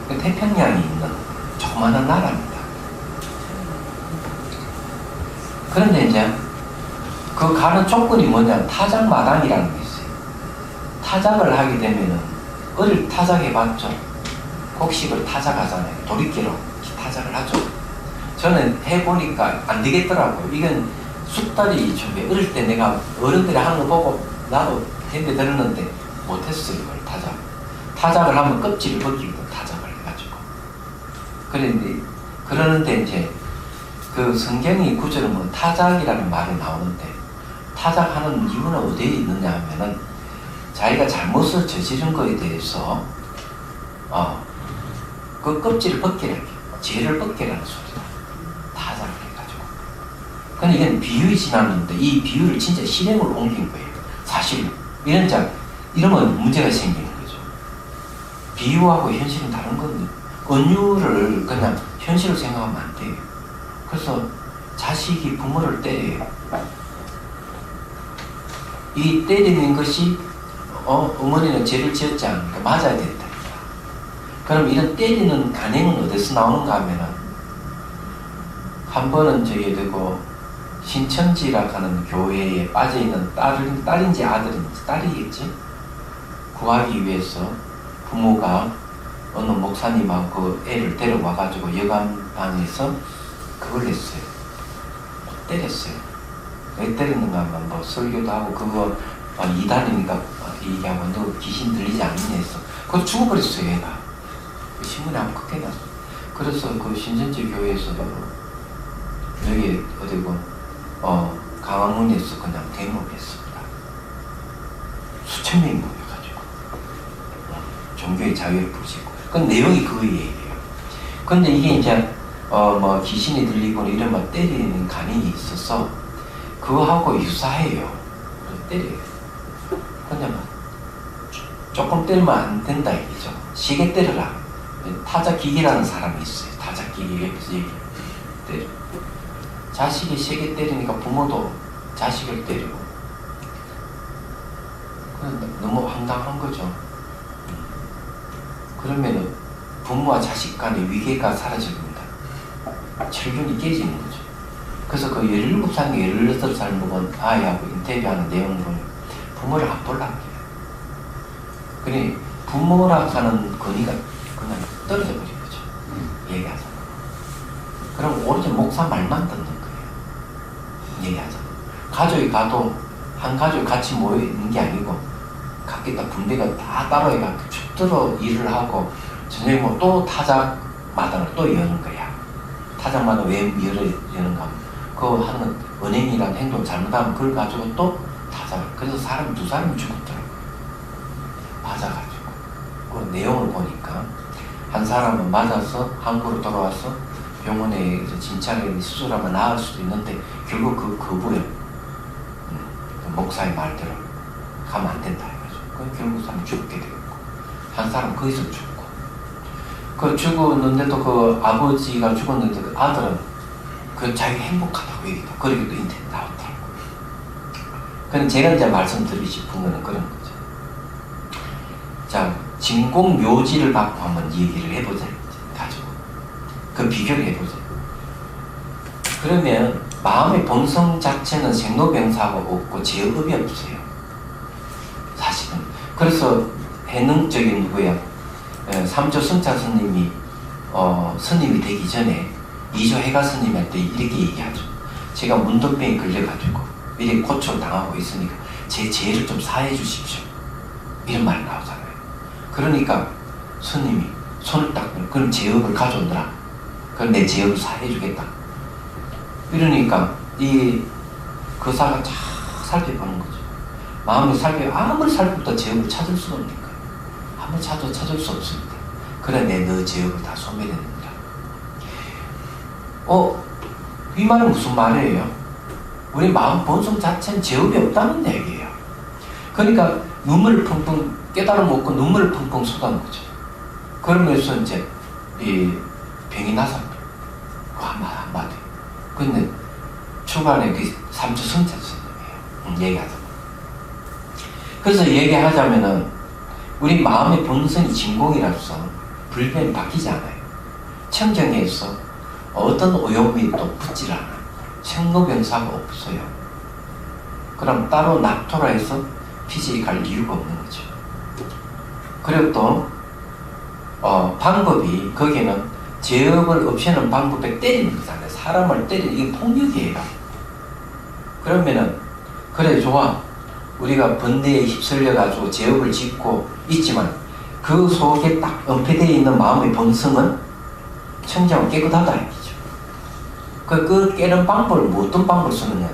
태평양이 있는 조그마한 나라입니다. 그런데 이제 그 가는 조건이 뭐냐면 타작마당이라는 게 있어요. 타작을 하게 되면은, 어릴 타작해봤죠? 곡식을 타작하잖아요. 도리끼로 타작을 하죠. 저는 해보니까 안 되겠더라고요. 이건 숙달이 저게 어릴 때 내가 어른들이 하는 거 보고 나도 해배 들었는데 못했어요. 이걸 타작을 하면 껍질을 벗기고 타작을 해가지고. 그러는데 이제 그 성경이 구절에 뭐 타작이라는 말이 나오는데, 타작하는 이유는 어디에 있느냐 하면은 자기가 잘못을 저지른 거에 대해서 그 껍질을 벗기라는 게, 죄를 벗기라는 소리다. 타작을 해가지고. 근데 이건 비유에 나누는데 이 비유를 진짜 실행으로 옮긴 거예요. 사실로. 이러면 문제가 생기는 거죠. 비유하고 현실은 다른 건데, 은유를 그냥 현실을 생각하면 안 돼요. 그래서 자식이 부모를 때려요. 이 때리는 것이 어머니는 죄를 지었지 않으니까 맞아야 된다. 그럼 이런 때리는 간행은 어디서 나오는가 하면은, 한 번은 저기 되고 신천지라고 하는 교회에 빠져있는 딸인지 아들인지, 딸이겠지? 구하기 위해서 부모가 어느 목사님하고 그 애를 데려와가지고 여관방에서 그걸 했어요. 때렸어요. 왜 때리는가 하면 뭐 설교도 하고 그거 이단이니까 얘기하고 너 귀신 들리지 않느냐 했어. 그거 죽어버렸어요, 얘가. 그 신문에 한번 크게 났어. 그래서 그 신천지 교회에서도 여기 어디고 강화문에서 그냥 대목했습니다. 수천 명이 모여가지고 종교의 자유를 부르시고. 그 내용이 그 얘기예요. 근데 이게 이제 뭐 귀신이 들리고 이러면 때리는 간행이 있어서 그거하고 유사해요. 때려요. 근데 뭐 조금 때리면 안 된다 얘기죠. 시계 때려라. 타작기기라는 사람이 있어요. 타작기기 옆에서 얘기해요. 때려. 자식이 시계 때리니까 부모도 자식을 때리고. 너무 황당한 거죠. 그러면은 부모와 자식 간의 위계가 사라집니다. 철균이 깨지는 거죠. 그래서 그 17살, 18살 먹은 아이하고 인터뷰하는 내용을 보면 부모를 안 볼라 해요. 그러니 부모라 하는 권위가 그냥 떨어져 버린 거죠. 얘기하자면. 그럼 오로지 목사 말만 듣는 거예요. 얘기하자면. 가족이 가도 한 가족이 같이 모여 있는 게 아니고 각기 다 분배가 다 따로 해가지고 쭉 들어 일을 하고 저녁에 뭐 또 타작 마당을 또 여는 거야. 타작마다 왜 여는가 하면 그거 하는 은행이라는 행동 잘못하면 그걸 가지고 또 타작을. 그래서 사람 두 사람이 죽었더라고요. 맞아가지고. 그 내용을 보니까 한 사람은 맞아서 한국으로 돌아와서 병원에 진찰에 수술하면 나을 수도 있는데 결국 그 거부해. 그 목사의 말대로 가면 안 된다 해가지고. 그 결국 사람 죽게 되고 한 사람 거기서 죽고. 그 죽었는데도 그 아버지가 죽었는데 그 아들은 그 자기 행복하다고 얘기도 그러기도 인터넷 나왔더라고. 그럼 제가 이제 말씀드리고 싶은 거는 그런 거죠. 자, 진공 묘지를 갖고 한번 얘기를 해보자. 가지고 그 비교를 해보자. 그러면 마음의 본성 자체는 생로병사가 없고 제업이 없어요. 사실은. 그래서 해능적인 누구야? 삼조 승차 스님이 스님이 되기 전에 이조 해가 스님한테 이렇게 얘기하죠. 제가 문득병에 걸려가지고 이렇게 고초를 당하고 있으니까 제 죄를 좀 사해 주십시오. 이런 말이 나오잖아요. 그러니까 스님이 손을 딱 들고 그럼 제업을 가져오느라 그럼 내 제업을 사해 주겠다. 이러니까 이 거사가 쫙 살펴보는 거죠. 마음을 아무리 살펴도 제업을 찾을 수가 없는 거예요. 아무리 찾을 수 없습니다. 그래 너 제업을 다 소멸했느니라. 이 말은 무슨 말이에요? 우리 마음 본성 자체는 제업이 없다는 얘기예요. 그러니까 눈물을 펑펑 깨달음 없고 눈물을 펑펑 쏟아는 거죠. 그러면서 이제 이 병이 나서 그 한마디. 근데 초반에 그 삼주 성자 스님이에요. 얘기하자면. 그래서 얘기하자면은 우리 마음의 본성이 진공이라서 불변이 바뀌지 않아요. 청정에서 어떤 오염이 또 붙질 않아요. 생로병사가 없어요. 그럼 따로 낙토라 해서 피지에 갈 이유가 없는 거죠. 그리고 또 방법이 거기는 제업을 없애는 방법에 때리는 거잖아요. 사람을 때리는 이게 폭력이에요. 그러면은 그래 좋아. 우리가 번뇌에 휩쓸려 가지고 제업을 짓고 있지만 그 속에 딱 은폐되어 있는 마음의 본성은 청정하고 깨끗하다 이거죠. 그 깨는 방법을 어떤 방법을 쓰느냐?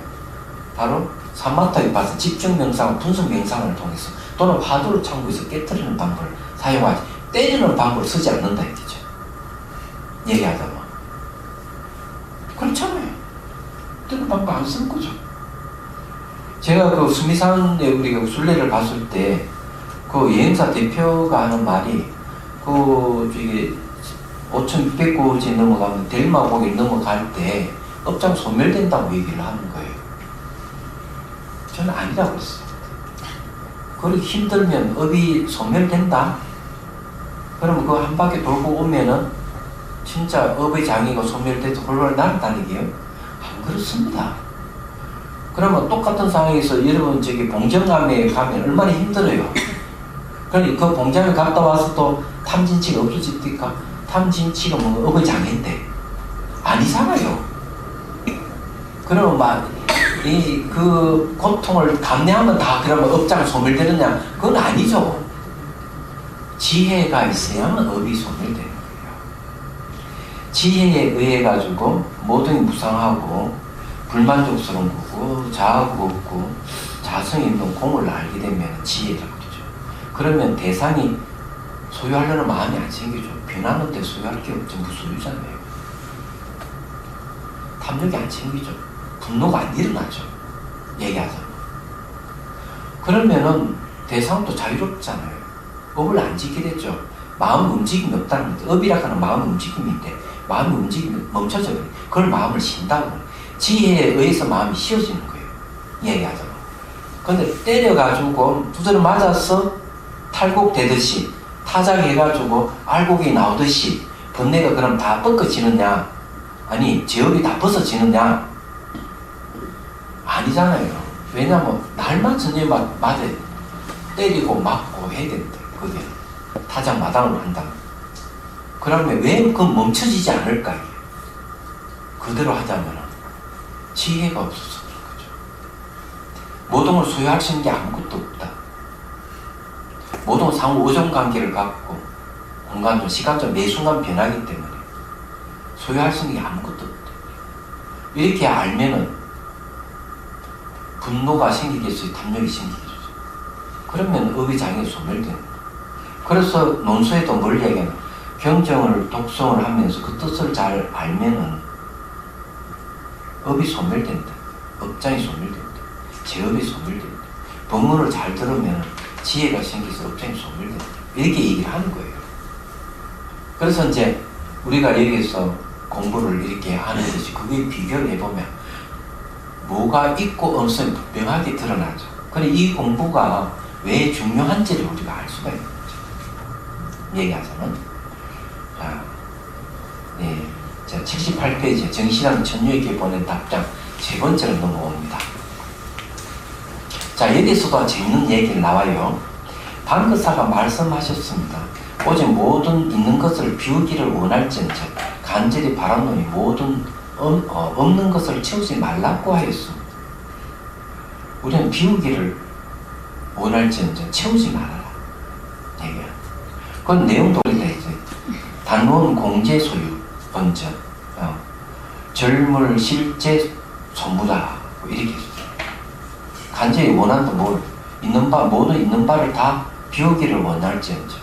바로 산마타에 봐서 집중 명상, 분석 명상을 통해서 또는 화두를 참고해서 깨트리는 방법을 사용하지 때리는 방법을 쓰지 않는다 이거죠. 얘기하자면 그렇잖아요. 때리는 방법 안 쓰는 거죠. 제가 그 수미산에 우리가 순례를 갔을 때 그 여행사 대표가 하는 말이 그 저기 5,600고지 넘어가면 델마고개 넘어갈 때 업장 소멸된다고 얘기를 하는 거예요. 저는 아니라고 했어요. 그렇게 힘들면 업이 소멸된다? 그러면 그 한 바퀴 돌고 오면은 진짜 업의 장애가 소멸돼서 홀로 날아다니게요? 안 그렇습니다. 그러면 똑같은 상황에서 여러분 저기 봉정암에 가면 얼마나 힘들어요. 그러니까 그 봉정암에 갔다 와서 또 탐진치가 없어집니까? 탐진치가 뭐 업의 장애인데 아니잖아요. 그러면 막 그 고통을 감내하면 다 그러면 업장 소멸되느냐? 그건 아니죠. 지혜가 있어야만 업이 소멸되는 거예요. 지혜에 의해 가지고 모든 게 무상하고 불만족스러운 거고 자아가 없고 자성 있는 공을 알게 되면 지혜라고 그러죠. 그러면 대상이 소유하려는 마음이 안 생기죠. 변하는데 소유할 게 없죠. 무소유잖아요. 탐욕이 안 생기죠. 분노가 안 일어나죠. 얘기하자면. 그러면은 대상도 자유롭잖아요. 업을 안 지게 됐죠. 마음 움직임이 없다는 거죠. 업이라고 하는 마음 움직임인데 마음 움직임이 멈춰져 버려요. 그걸 마음을 쉰다고. 지혜에 의해서 마음이 쉬어지는 거예요. 얘기하자면. 근데 때려가지고 두드려 맞아서 탈곡되듯이 타작해가지고 알곡이 나오듯이 번뇌가 그럼 다 뻗어지느냐? 아니 제업이 다 벗어지느냐? 아니잖아요. 왜냐면 날만 전에 맞아 때리고 맞고 해야 된대. 그게 타작 마당을 한다면. 그러면 왜 그 멈춰지지 않을까? 이게. 그대로 하자면 지혜가 없어서 그런 거죠. 모든 걸 소유할 수 있는 게 아무것도 없다. 모든 건 상호 의존 관계를 갖고 공간적, 시간적 매 순간 변하기 때문에 소유할 수 있는 게 아무것도 없다. 이렇게 알면은 분노가 생기겠어요? 탐욕이 생기겠어요? 그러면 업의 장애가 소멸되는 거예요. 그래서 논소에도 뭘 얘기하냐? 경정을 독성을 하면서 그 뜻을 잘 알면은 업이 소멸된다. 업장이 소멸된다. 제업이 소멸된다. 법문을 잘 들으면 지혜가 생겨서 업장이 소멸된다. 이렇게 얘기를 하는 거예요. 그래서 이제 우리가 여기서 공부를 이렇게 하는 것이 그게 비교를 해보면 뭐가 있고 없음이 분명하게 드러나죠. 그런데 이 공부가 왜 중요한지를 우리가 알 수가 있는 거죠. 얘기하자면 자, 네. 자, 78페이지 정신왕 천유에게 보낸 답장 세 번째로 넘어옵니다. 자, 여기서도 재밌는 얘기가 나와요. 방그사가 말씀하셨습니다. 오직 모든 있는 것을 비우기를 원할진즉 간절히 바라노니 모든 없는 것을 채우지 말라고 하였습니다. 우리는 비우기를 원할진즉 채우지 말아라. 얘기야. 그건 내용도 우리가 이제 단원 공제 소유 번전 절물 실제 소무다 이렇게 했어요. 간절히 원한다. 뭘 있는 바 모든 있는 바를 다 비우기를 원할지언정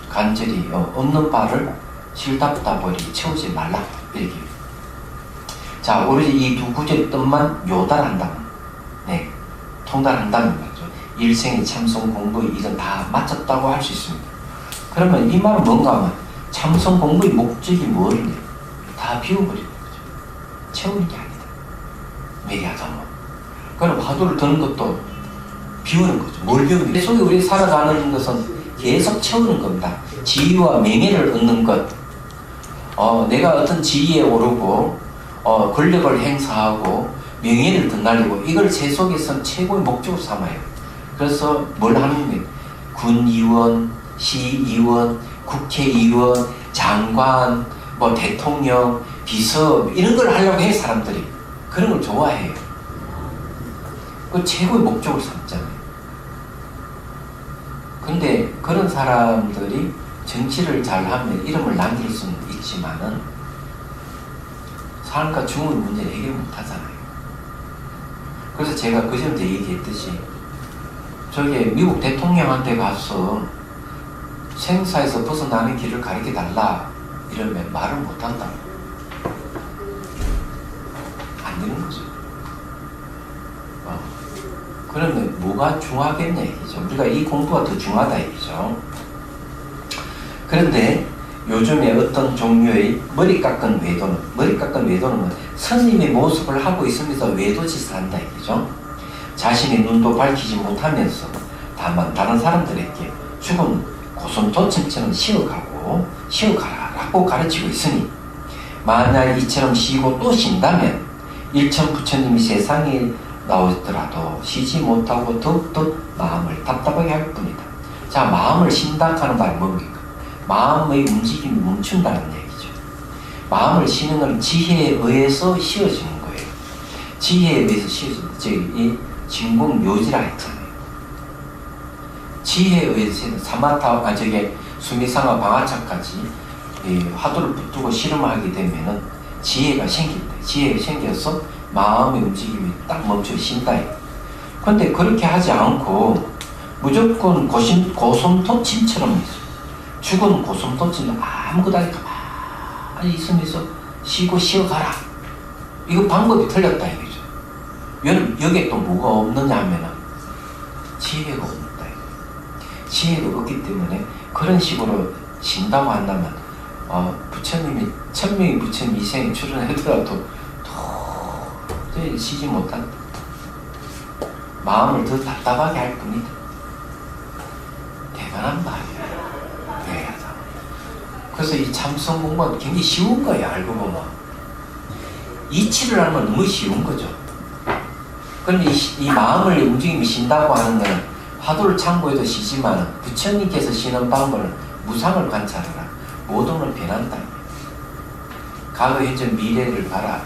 간절히 없는 바를 실답답버리 채우지 말라 이렇게. 자, 오로지 이 두 구절의 뜻만 요달한다면, 네, 통달한다는 거죠. 일생의 참선 공부의 일은 다 마쳤다고 할 수 있습니다. 그러면 이 말은 뭔가 하면 참선 공부의 목적이 뭐를 다 비워버리는 거죠. 채우는 게 아니다. 얘기하자면. 그럼 화두를 드는 것도 비우는 거죠. 뭘 비우는 거죠? 속에 우리 살아가는 것은 계속 채우는 겁니다. 지위와 명예를 얻는 것, 내가 어떤 지위에 오르고 권력을 행사하고 명예를 덧날리고 이걸 제 속에서는 최고의 목적으로 삼아요. 그래서 뭘 하는 거예요? 군의원, 시의원, 국회의원, 장관, 뭐 대통령, 비서 이런 걸 하려고 해요. 사람들이 그런 걸 좋아해요. 그 최고의 목적으로 삼잖아요. 근데 그런 사람들이 정치를 잘하면 이름을 남길 수는 있지만은 삶과 죽음의 문제를 해결 못하잖아요. 그래서 제가 그전에도 얘기했듯이 저게 미국 대통령한테 가서 생사에서 벗어나는 길을 가르쳐달라 이러면 말을 못한다. 안 되는 거죠. 그러면 뭐가 중하겠냐 얘기죠. 우리가 이 공부가 더 중하다 얘기죠. 그런데 요즘에 어떤 종류의 머리 깎은 외도는 스님의 모습을 하고 있으면서 외도짓을 한다 얘기죠. 자신의 눈도 밝히지 못하면서 다만 다른 사람들에게 죽은 고슴도치처럼 쉬어가라라고 가르치고 있으니 만약 이처럼 쉬고 또 쉰다면 일천 부처님이 세상에 나오더라도 쉬지 못하고 더욱더 마음을 답답하게 할 뿐이다. 자, 마음을 쉰다 하는 말이 뭡니까? 마음의 움직임이 멈춘다는 얘기죠. 마음을 쉬는 건 지혜에 의해서 쉬어지는 거예요. 지혜에 의해서 쉬어지는 이 진공묘지라 했잖아요. 지혜에 의해서 수미상화 방아차까지 화두를 붙들고 실험하게 되면은 지혜가 생긴다. 지혜가 생겨서 마음의 움직임이 딱 멈춰 쉰다. 그런데 그렇게 하지 않고 무조건 고슴도치처럼 죽은 고슴도치는 아무것도 아니까 가만히 있으면서 쉬어가라. 이거 방법이 틀렸다 이거죠. 여기에 또 뭐가 없느냐 하면은 지혜가 없다. 지혜가 없기 때문에 그런 식으로 쉰다고 한다면 부처님이 1000명의 부처님 이생에 출연하더라도 도저히 쉬지 못한다. 마음을 더 답답하게 할 겁니다. 대단한 말이에요. 네. 그래서 이 참선 공부가 굉장히 쉬운 거예요. 알고 보면 이치를 하면 너무 쉬운 거죠. 그런데 이 마음을 움직임이 쉰다고 하는 것은 화두를 참고해도 쉬지만 부처님께서 쉬는 방법은 무상을 관찰하라. 모든을 변한다. 과거, 현재, 미래를 봐라.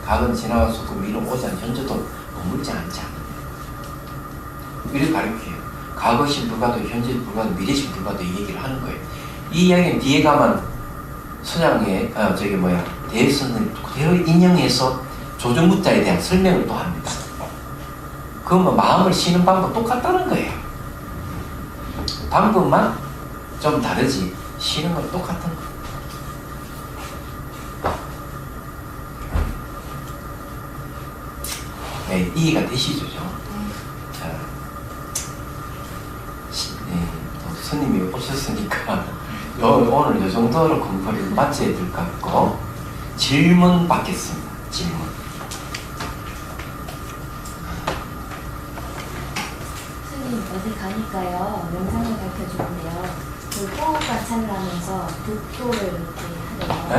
과거는 지나갔었고 미래는 오지 않은 현재도 머물지 않지 않느냐. 이렇게 가르쳐요. 과거신 불가도, 현재신 불가도, 미래신 불가도 이 얘기를 하는 거예요. 이 이야기는 뒤에 가면 선양의 대선을 그대로 인용해서 조정무자에 대한 설명을 또 합니다. 그러면 마음을 쉬는 방법 똑같다는 거예요. 방법만 좀 다르지 쉬는 건 똑같은 거예요. 네, 이해가 되시죠? 자, 또 스님이 오셨으니까 오늘 이 정도로 공부를 마쳐야 될 것 같고 질문 받겠습니다. 질문. 스님 어디 가니까요 명상을 가르쳐주는데요. 그 호흡 관찰을 하면서 북도를 이렇게 하래요. 네?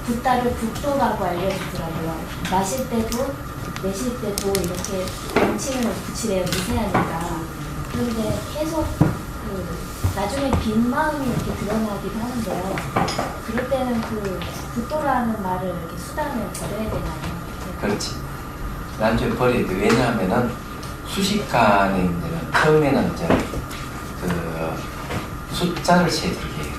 붓다를 북도라고 알려주더라고요. 마실 때 붓, 내쉴 때도 이렇게 명칭을 붙이래요. 미세하니까. 그런데 계속 나중에 빈 마음이 이렇게 드러나기도 하는데요. 그럴 때는 그 붓도라는 말을 이렇게 수단을 버려야 되나요? 그렇지. 나중에 버려야 돼. 왜냐하면은 수식간에 있는 처음에는 이제 그 숫자를 세들게 해요.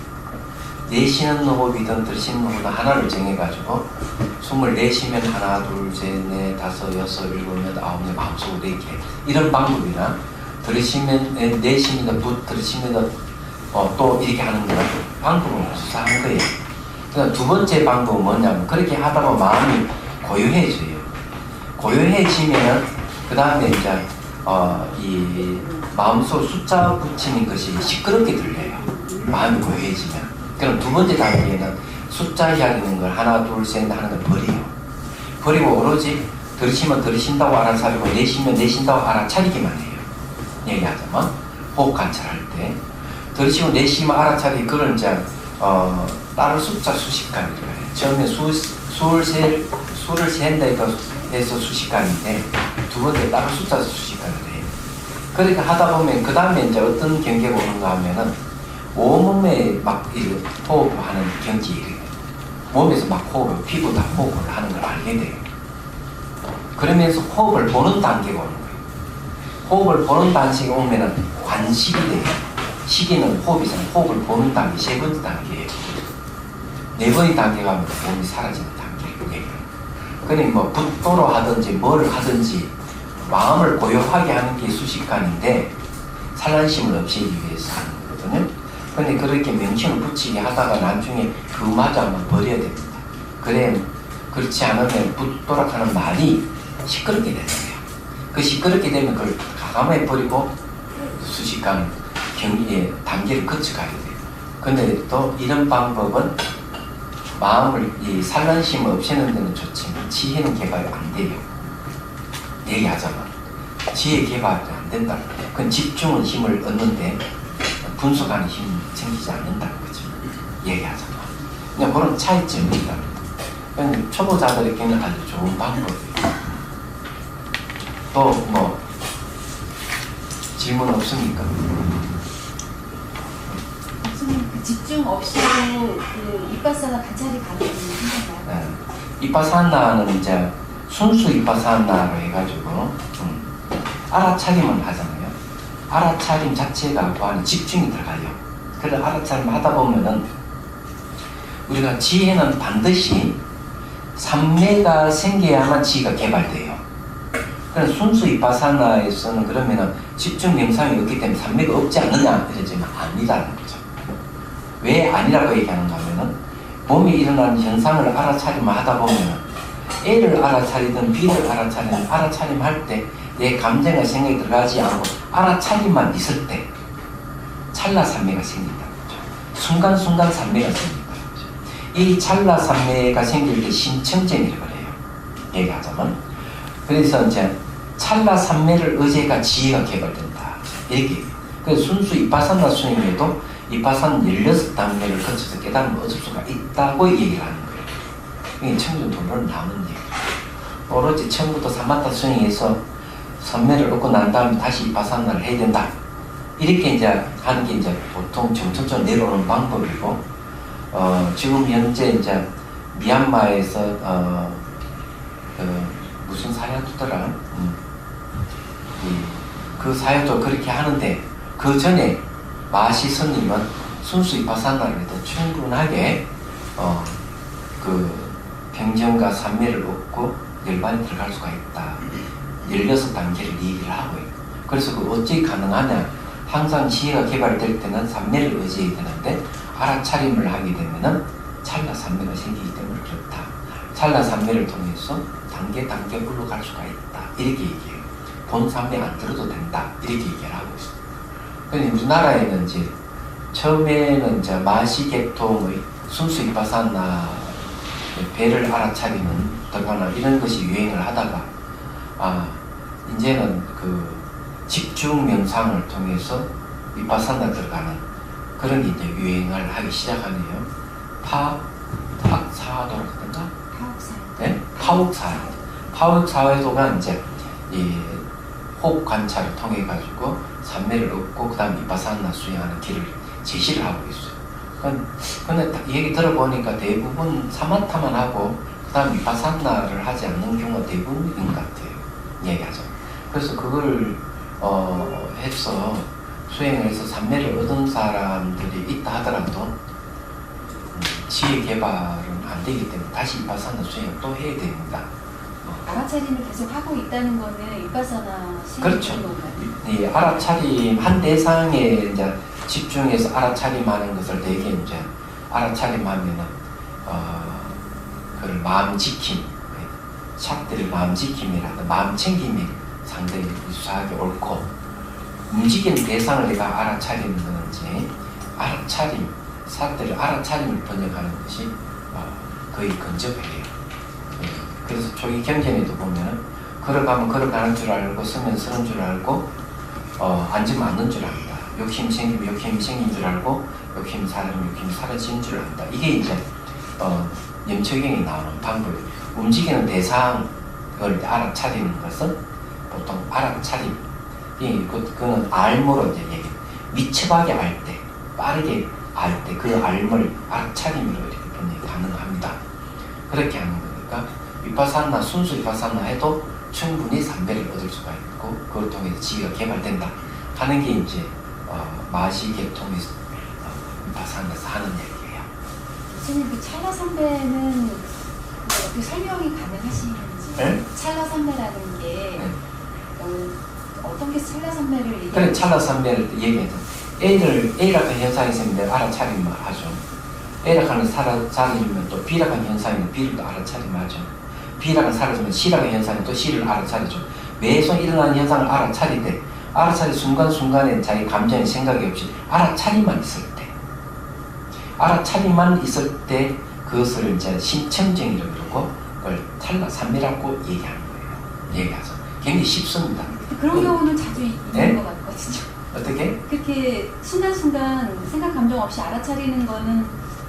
내쉬는 호흡이든 들이쉬는 호흡이든 하나를 정해가지고 숨을 내쉬면 하나, 둘, 셋, 넷, 다섯, 여섯, 일곱, 여덟, 아홉, 열, 마음속으로 이렇게 이런 방법이나 들이쉬면 내쉬면 붓, 들이쉬면 또 이렇게 하는 거는 방법은 수사한 거예요. 그다음 두 번째 방법은 뭐냐면 그렇게 하다 보면 마음이 고요해져요. 고요해지면은 그 다음에 이제 이 마음속 숫자 붙이는 것이 시끄럽게 들려요. 마음이 고요해지면. 그럼 두 번째 단계는 숫자 이야기하는 걸 하나, 둘, 셋 하는 걸 버려요. 버리고 오로지 들이쉬면 들이쉰다고 알아차리고 내쉬면 내쉰다고 알아차리기만 해요. 얘기하자면 호흡 관찰할 때 들이쉬고 내쉬면 알아차리기 그런 이제 다른 숫자 수식관이라고 해요. 처음에 수를 센다 해서 수식관인데 두 번째 다른 숫자 수식관을 해요. 그렇게 하다 보면 그 다음에 이제 어떤 경계가 오는가 하면은 온몸에 막 호흡하는 경지에 몸에서 막 호흡을, 피부 다 호흡을 하는 걸 알게 돼요. 그러면서 호흡을 보는 단계가 오는 거예요. 호흡을 보는 단계가 오면은 관식이 돼요. 시기는 호흡이잖아요. 호흡을 보는 단계, 세 번째 단계예요. 네 번째 단계가 하면 몸이 사라지는 단계예요. 그러니 뭐 붓도로 하든지 뭘 하든지 마음을 고요하게 하는 게 수식관인데 산란심을 없애기 위해서 하는 거거든요. 근데 그렇게 명칭을 붙이게 하다가 나중에 그마저 한번 버려야 됩니다. 그래, 그렇지 않으면 붓도락하는 말이 시끄럽게 되는 거예요. 그 시끄럽게 되면 그걸 가감해 버리고 수식관 경리의 단계를 거쳐가야 돼요. 근데 또 이런 방법은 마음을 이 산란심을 없애는 데는 좋지만 지혜는 개발이 안 돼요. 얘기하자면 지혜 개발이 안 된다는 거예요. 그건 집중은 힘을 얻는데 분석하는 힘이 생기지 않는다는 거죠. 얘기하자면. 그냥 그런 차이점입니다. 그냥 초보자들에게는 아주 좋은 방법이에요. 또 뭐 질문 없습니까? 선생님 그 집중 없이도 그 이빠사나 관찰이 가능한 건가요? 네. 이빠사나는 이제 순수 이빠사나로 해가지고 알아차림을 하잖아요. 알아차림 자체가 그 안에 집중이 들어가요. 그래서 알아차림 하다 보면은 우리가 지혜는 반드시 삼매가 생겨야만 지혜가 개발돼요. 그래서 순수 이빠사나에서는 그러면은 집중 명상이 없기 때문에 삼매가 없지 않느냐 이러지만 아니라는 거죠. 왜 아니라고 얘기하는가 하면은 몸에 일어나는 현상을 알아차림을 하다 보면은 A를 알아차리든 B를 알아차리든 알아차림 할 때 내 감정과 생각이 들어가지 않고 알아차림만 있을 때 찰나 삼매가 생긴다는 거죠. 순간순간 삼매가 생긴다는 거죠. 이 찰나 삼매가 생길 때 심청점이라고 해요. 얘기하자면. 그래서 이제 찰나 삼매를 의제가 지혜가 개발된다. 이렇게. 그래서 순수 이빠산나 수행에도 이빠산 16단계를 거쳐서 깨달음을 얻을 수가 있다고 얘기를 하는 거예요. 이게 청준도를 나오는 얘기예요. 오로지 처음부터 사마타 수행에서 선매를 얻고 난 다음에 다시 이빠산나를 해야 된다. 이렇게 이제 하는 게 이제 보통 점점점 내려오는 방법이고, 지금 현재 이제 미얀마에서 무슨 사야도더라? 그 사야도 그렇게 하는데, 그 전에 마시 스님은 순수 이빠사나를 해도 충분하게 그 병정과 삼매를 얻고 열반에 들어갈 수가 있다. 16단계를 얘기를 하고 있고, 그래서 그 어찌 가능하냐? 항상 지혜가 개발될 때는 삼매를 의지해야 되는데 알아차림을 하게 되면은 찰나 삼매가 생기기 때문에 그렇다. 찰나 삼매를 통해서 단계 올라갈 수가 있다. 이렇게 얘기해요. 본 삼매 안 들어도 된다. 이렇게 얘기를 하고 있어요. 근데 우리나라에는 이제 처음에는 이제 마시계통의 순수 이빠사나 배를 알아차리는 들어가나 이런 것이 유행을 하다가 이제는 그 집중 명상을 통해서 이빠사나 들어가는 그런 게 이제 유행을 하기 시작하네요. 파악사화도라든가? 네? 파욱사화도가 이제 이 호흡 관찰을 통해 가지고 삼매를 얻고 그 다음 이빠사나 수행하는 길을 제시를 하고 있어요. 근데 이 얘기 들어보니까 대부분 사마타만 하고 그 다음 이빠사나를 하지 않는 경우가 대부분인 것 같아요. 얘기하죠. 그래서 그걸 해서 수행을 해서 삼매를 얻은 사람들이 있다 하더라도 지혜 개발은 안 되기 때문에 다시 이빠사나 수행을 또 해야 됩니다. 알아차림을 계속 하고 있다는 거는 이빠사나 그렇죠. 건가요? 이 알아차림 한 대상에 이제 집중해서 알아차림하는 것을 되게 이제 알아차림하면은 그걸 마음 지킴, 샷들의 마음 지킴이라든 마음 챙김이 상당히 유사하게 옳고, 움직이는 대상을 내가 알아차리는 거는지 알아차림, 샷들의 알아차림을 번역하는 것이 거의 근접해요. 그래서 초기 경전에도 보면은 걸어가면 걸어가는 줄 알고 서면 서는 줄 알고 앉으면 앉는 줄 안다. 욕심 생기면 욕심이 생긴 줄 알고 욕심 사라지면 욕심이 사라지는 줄 안다. 이게 이제 염초경에 나오는 방법이에요. 움직이는 대상을 알아차리는 것은 보통 알아차림. 그거는 알모로 이제 얘기해요. 미첩하게 알 때, 빠르게 알 때 그 알을 알아차림으로 이렇게 번역이 가능합니다. 그렇게 하는 거니까 이빠사나 순수 이빠사나 해도 충분히 삼배를 얻을 수가 있고 그걸 통해서 지혜가 개발된다 하는 게 이제 마시계통에서 이빠사나에서 하는 얘기예요. 선생님, 그 찰나삼배는 어떻게 설명이 가능하시는지? 네? 찰나삼배라는 게 네. 어떤 게 찰나삼배를 얘기하는 그래, 찰나삼배를 얘기해서 A라는 현상이 생기면 알아차림을 하죠. A라는 사라지면 또 B라는 현상이면 B를 또 알아차림하죠. B라는 사라지면 C라는 현상이 또 C를 알아차리죠. 매소 일어나는 현상을 알아차릴 순간순간에 자기 감정이 생각이 없이 알아차림만 있을 때 그것을 이제 심청정이라고 그러고 그걸 찰나삼매라고 얘기하는 거예요. 얘기하죠. 굉장히 쉽습니다. 그런 경우는 자주 있는 네? 것 같거든요. 어떻게? 그렇게 순간순간 생각 감정 없이 알아차리는 거는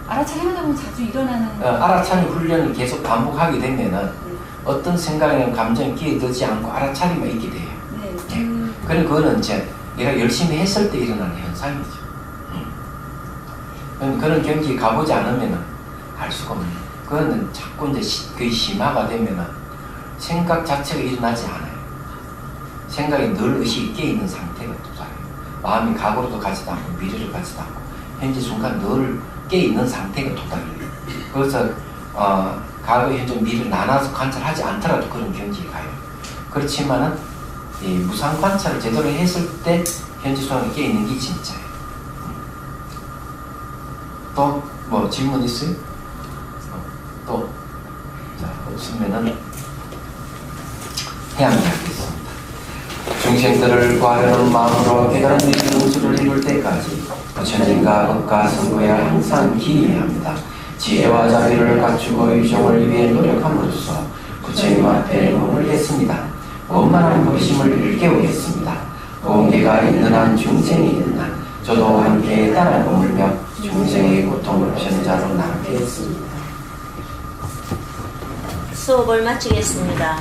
알아차림하다 보면 자주 일어나는 알아차림 훈련을 계속 반복하게 되면은 네. 어떤 생각이나 감정이 끼어들지 않고 알아차림만 있게 돼요. 네. 그럼 그거는 이제 내가 열심히 했을 때 일어나는 현상이죠. 그런 경지에 가보지 않으면은 알 수가 없는. 그거는 자꾸 이제 거의 심화가 되면은 생각 자체가 일어나지 않아요. 생각이 늘 의식이 깨있는 상태가 도달해요. 마음이 과거로도 가지도 않고 미래로 가지도 않고 현재 순간 늘 깨있는 상태가 도달해요. 그래서 과거, 현재, 미래를 나눠서 관찰하지 않더라도 그런 경지에 가요. 그렇지만은 이 무상 관찰을 제대로 했을 때 현재 순간에 깨있는 게 진짜예요. 또 뭐 질문 있어요? 또 자, 없으면은 해양하겠습니다. 중생들을 과하는 마음으로 깨달은 능수를 이룰 때까지 부처님과 법과 선거야 항상 기이합니다. 지혜와 자비를 갖추고 유정을 위해 노력함으로써 부처님 앞에 몸을 냈습니다. 원만한 법심을 일깨우겠습니다. 공개가 있는 한 중생이 있는 한 저도 함께 따라 머물며 중생의 고통을 편자로 남겠습니다. 수업을 마치겠습니다.